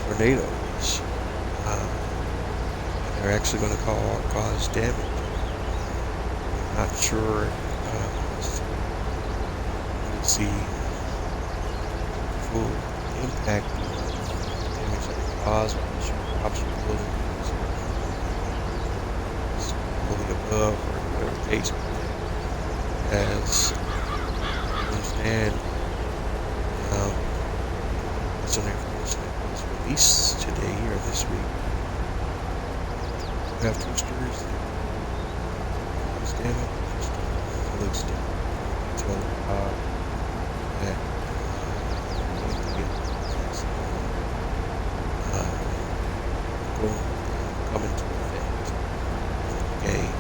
tornadoes. They're actually going to cause damage. I'm not sure to see full impact of damage that they cause once you obviously buildings fully above or whatever the case as understand some information that was released today or this week. We have twisters that cause damage, full extent until that will come into effect in the game.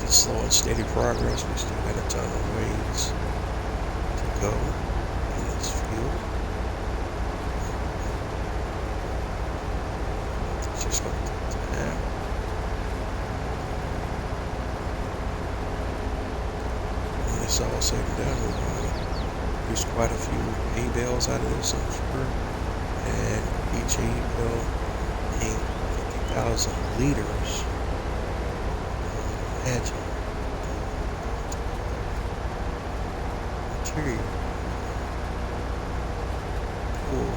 slow and steady progress. We still got a ton of ways to go in this field. It's just going to take time. When it's all said and done, we're going to use quite a few hay bales out of this, I'm sure. And each hay bale being 50,000 liters. Imagine material pool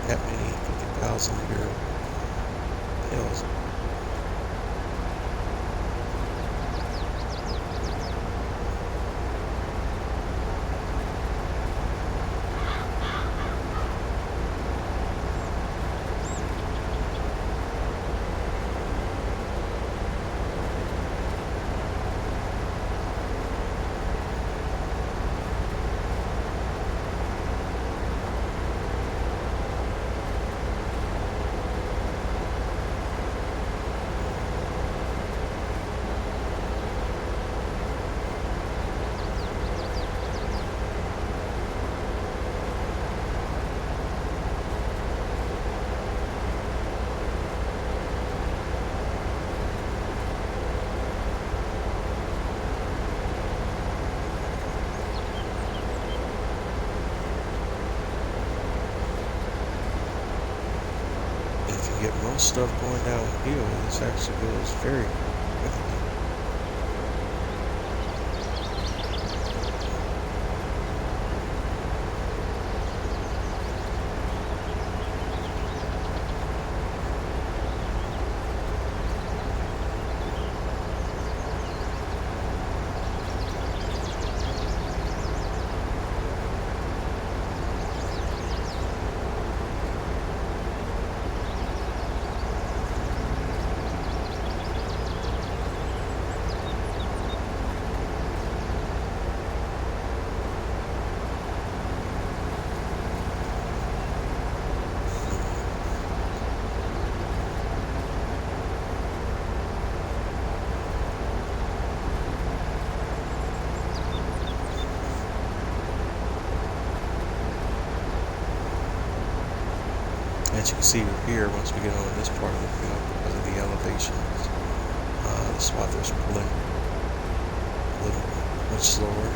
that many 50,000 liter bales. If you get most stuff going downhill, this actually goes very quickly. As you can see here, once we get on this part of the field, because of the elevations, the swather's pulling a little much slower.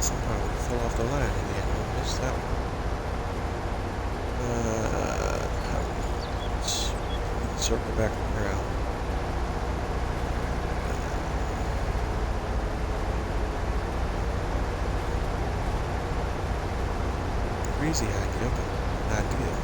Somehow we fell off the line in the end. We missed that one. Let's circle back around. Crazy idea, but not good.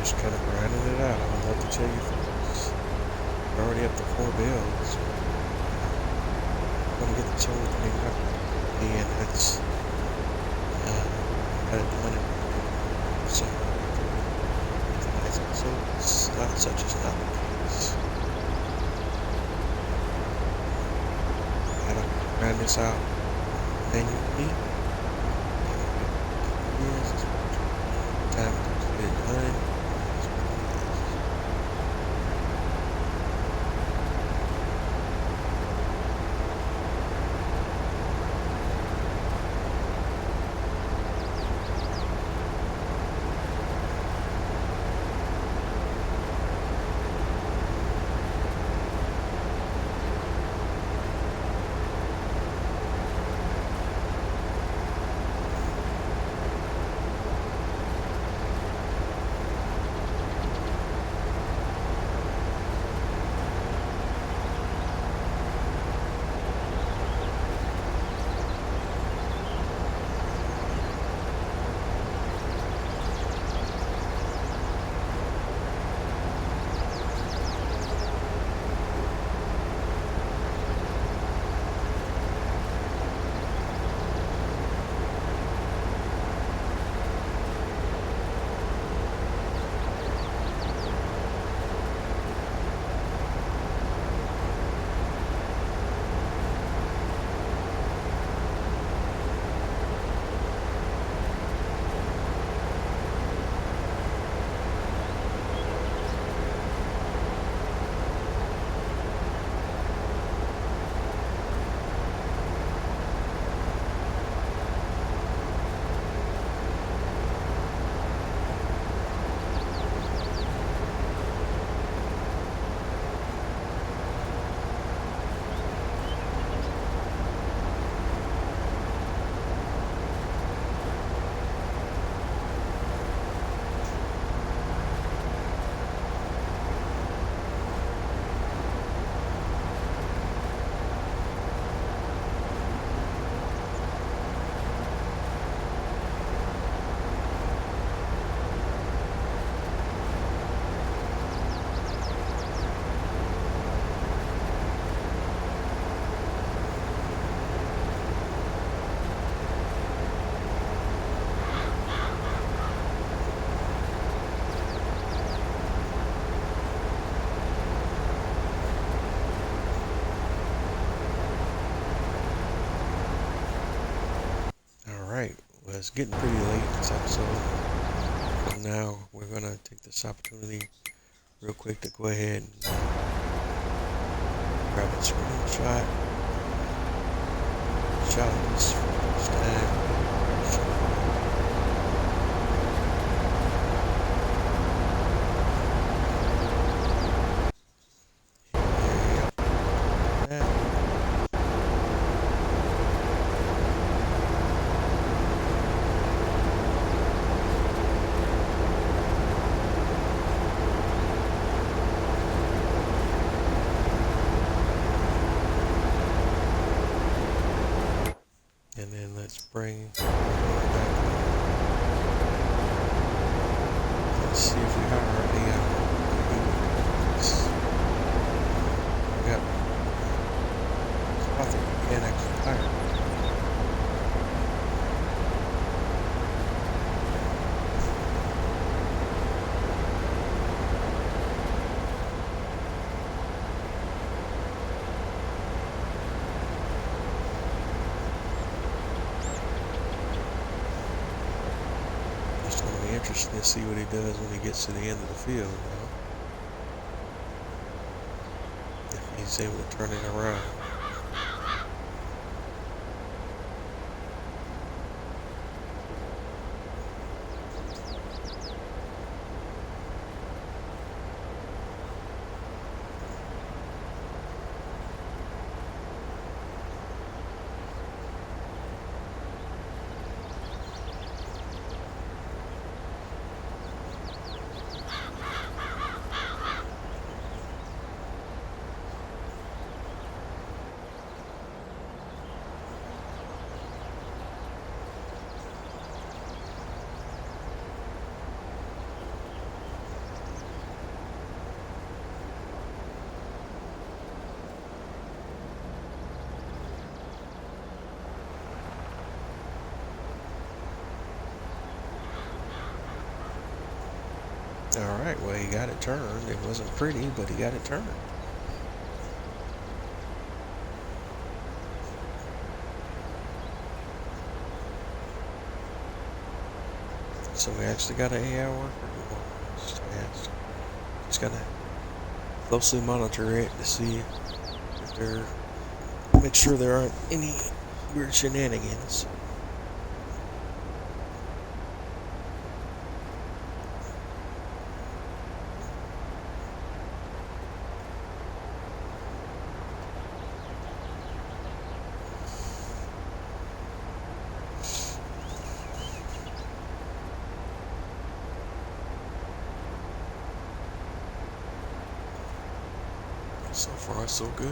just kind of grinding it out. I would love to tell you folks. We're already up to 4 bills. I'm gonna get this whole thing up, and that's got it done. So tonight's episode is not such as not the case. Gotta grind this out manually. Yes, time to get it done. Alright, well, it's getting pretty late in this episode. So now we're going to take this opportunity real quick to go ahead and grab a screenshot. Shot this for the first time. And then let's bring back. Let's see if we have our AI. Yep. So I think we can actually hire. Interesting to see what he does when he gets to the end of the field, if he's able to turn it around. All right, well, he got it turned. It wasn't pretty, but he got it turned. So we actually got an AI worker. Just gotta closely monitor it to see if there, make sure there aren't any weird shenanigans. So far, so good.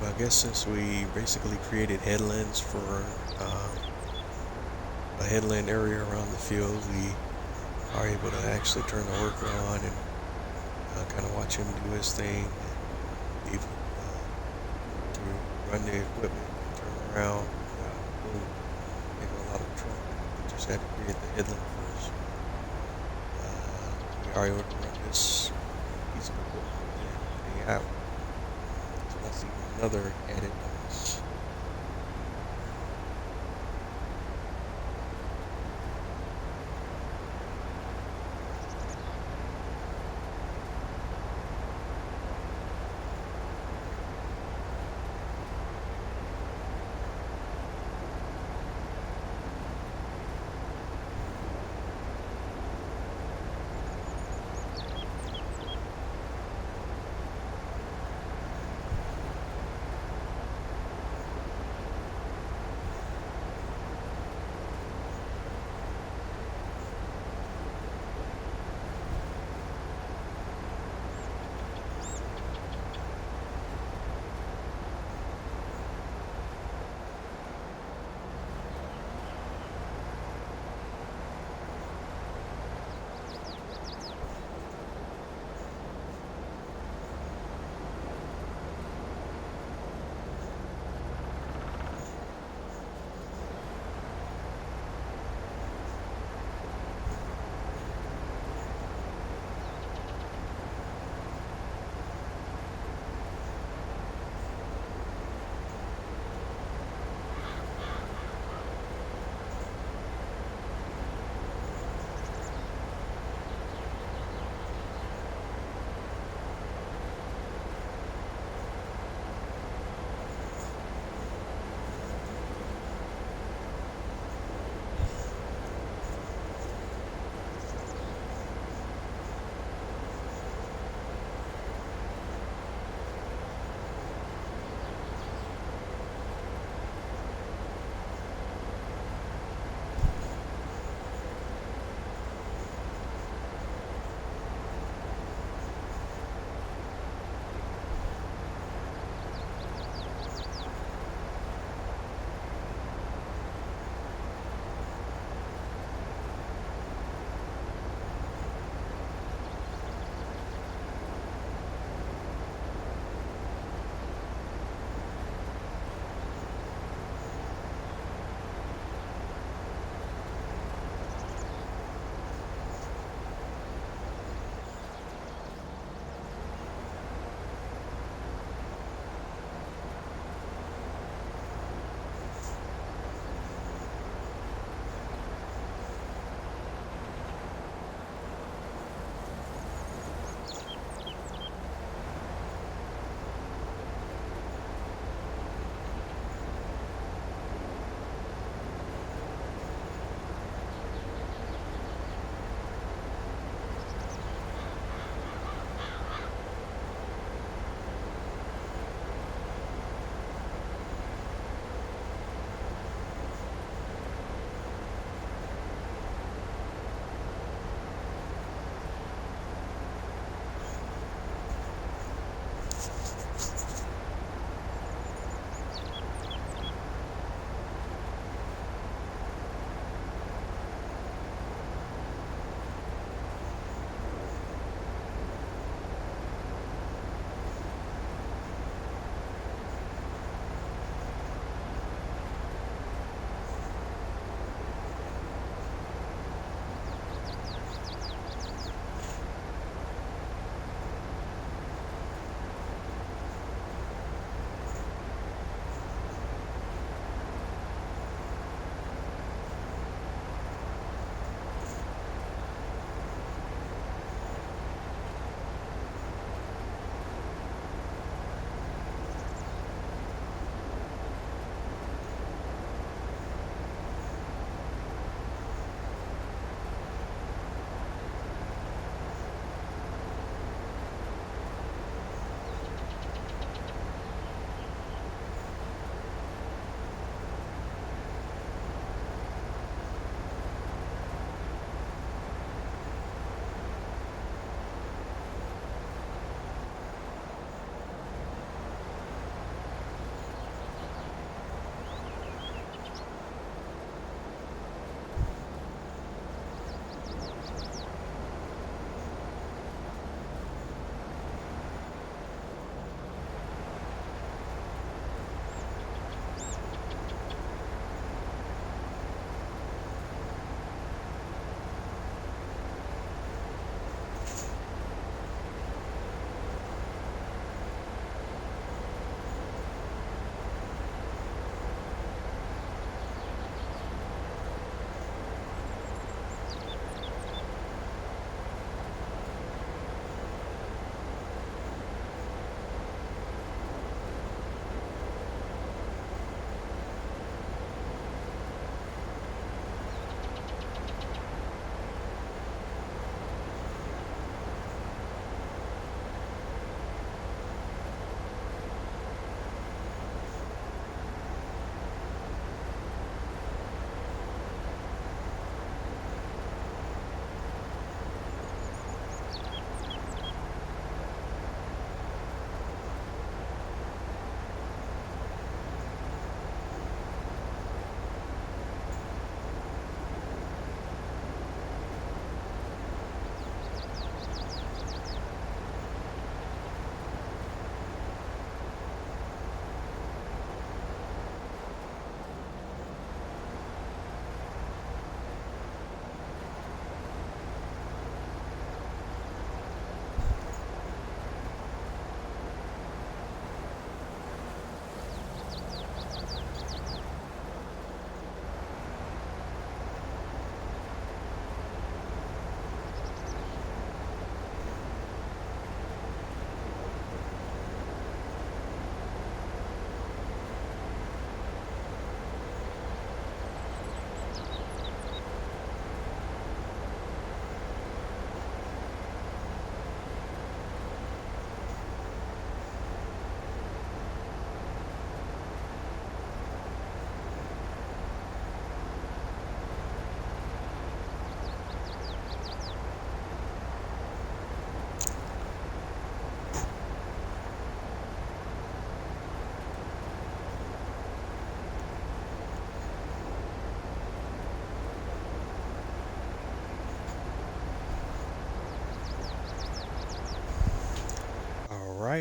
Well, I guess since we basically created headlands for a headland area around the field, we are able to actually turn the worker on and kind of watch him do his thing, and even to run the equipment, turn around, boom, making a lot of trouble. We just had to create the headland first. We are able to run this piece of equipment and out. So that's even another added bonus.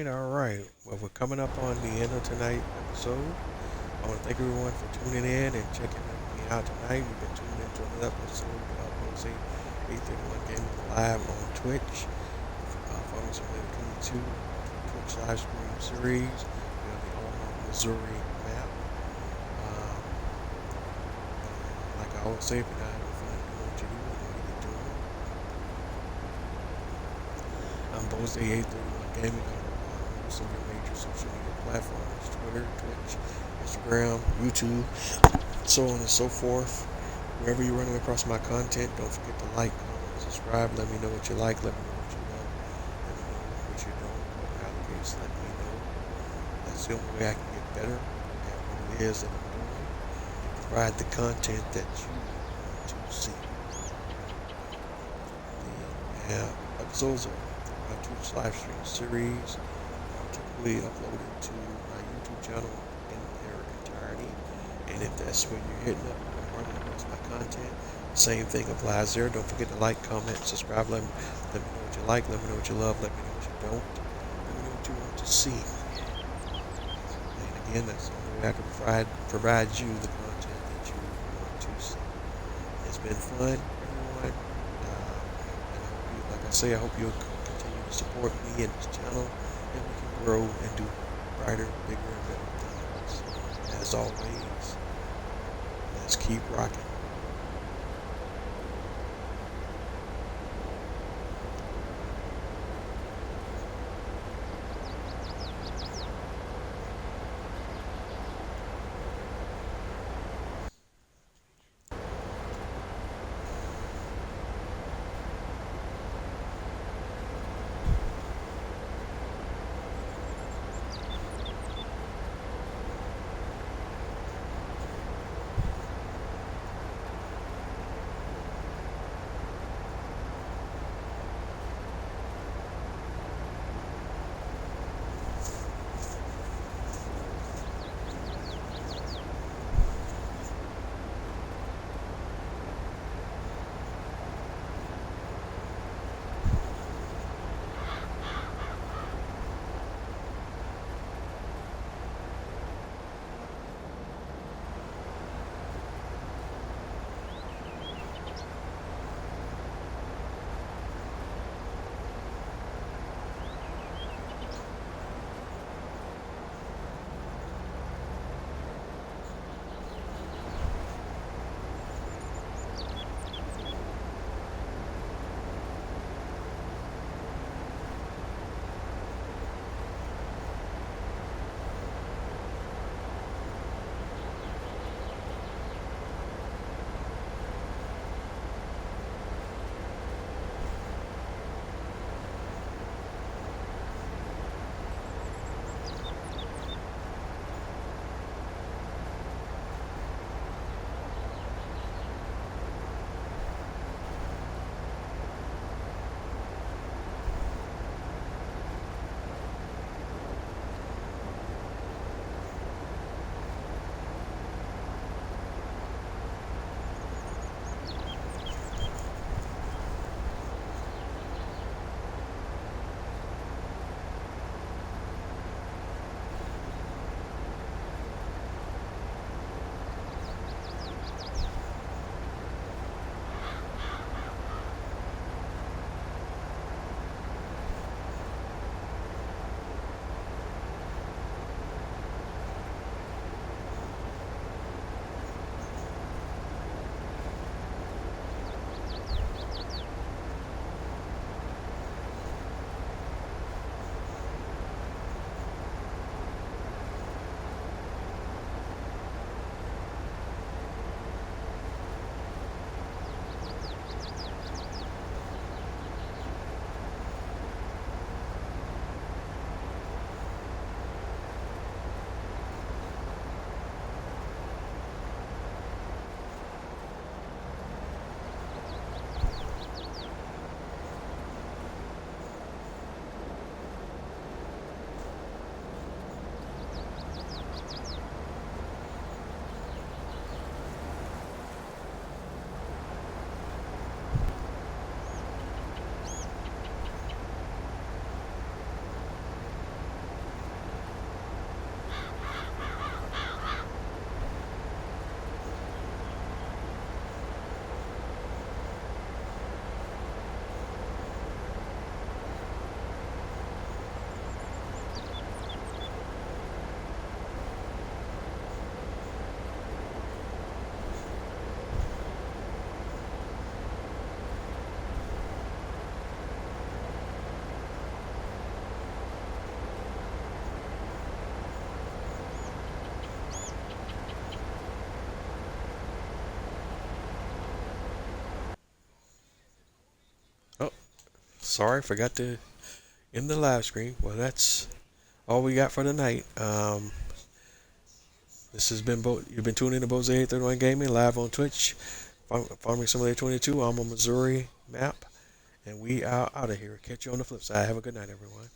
all right. Well, we're coming up on the end of tonight's episode. I want to thank everyone for tuning in and checking me out tonight. You've been tuning in to another episode of Jose 831 Gaming Live on Twitch. Follow us on the 22 Twitch live stream series. We have the Alma, Missouri map. Um, like I always say, if you're not having fun doing what you do, then what are you doing? I'm Jose 831 Gaming on most of your major social media platforms: Twitter, Twitch, Instagram, YouTube, so on and so forth. Wherever you're running across my content, don't forget to like, comment, subscribe. Let me know what you like. Let me know what you love. Let me know what you don't. Whatever the case, let me know. That's the only way I can get better at what it is that I'm doing. Provide the content that you want to see. The episodes of my Twitch live stream series are typically uploaded to my YouTube channel in their entirety. And if that's where you're hitting up and running across my content, same thing applies there. Don't forget to like, comment, subscribe. Let me know what you like. Let me know what you love. Let me know what you don't. Let me know what you want to see. And again, that's the only way I can provide you the content that you want to see. It's been fun, everyone. And I hope you, like I say, I hope you'll continue to support me and this channel, and we can grow and do brighter, bigger, and better things. As always, let's keep rocking. sorry, forgot to end the live stream. Well, that's all we got for tonight. This has been you've been tuning in to Bose 831 Gaming live on Twitch, Farming Simulator 22, Alma, Missouri map, and we are out of here. Catch you on the flip side. Have a good night, everyone.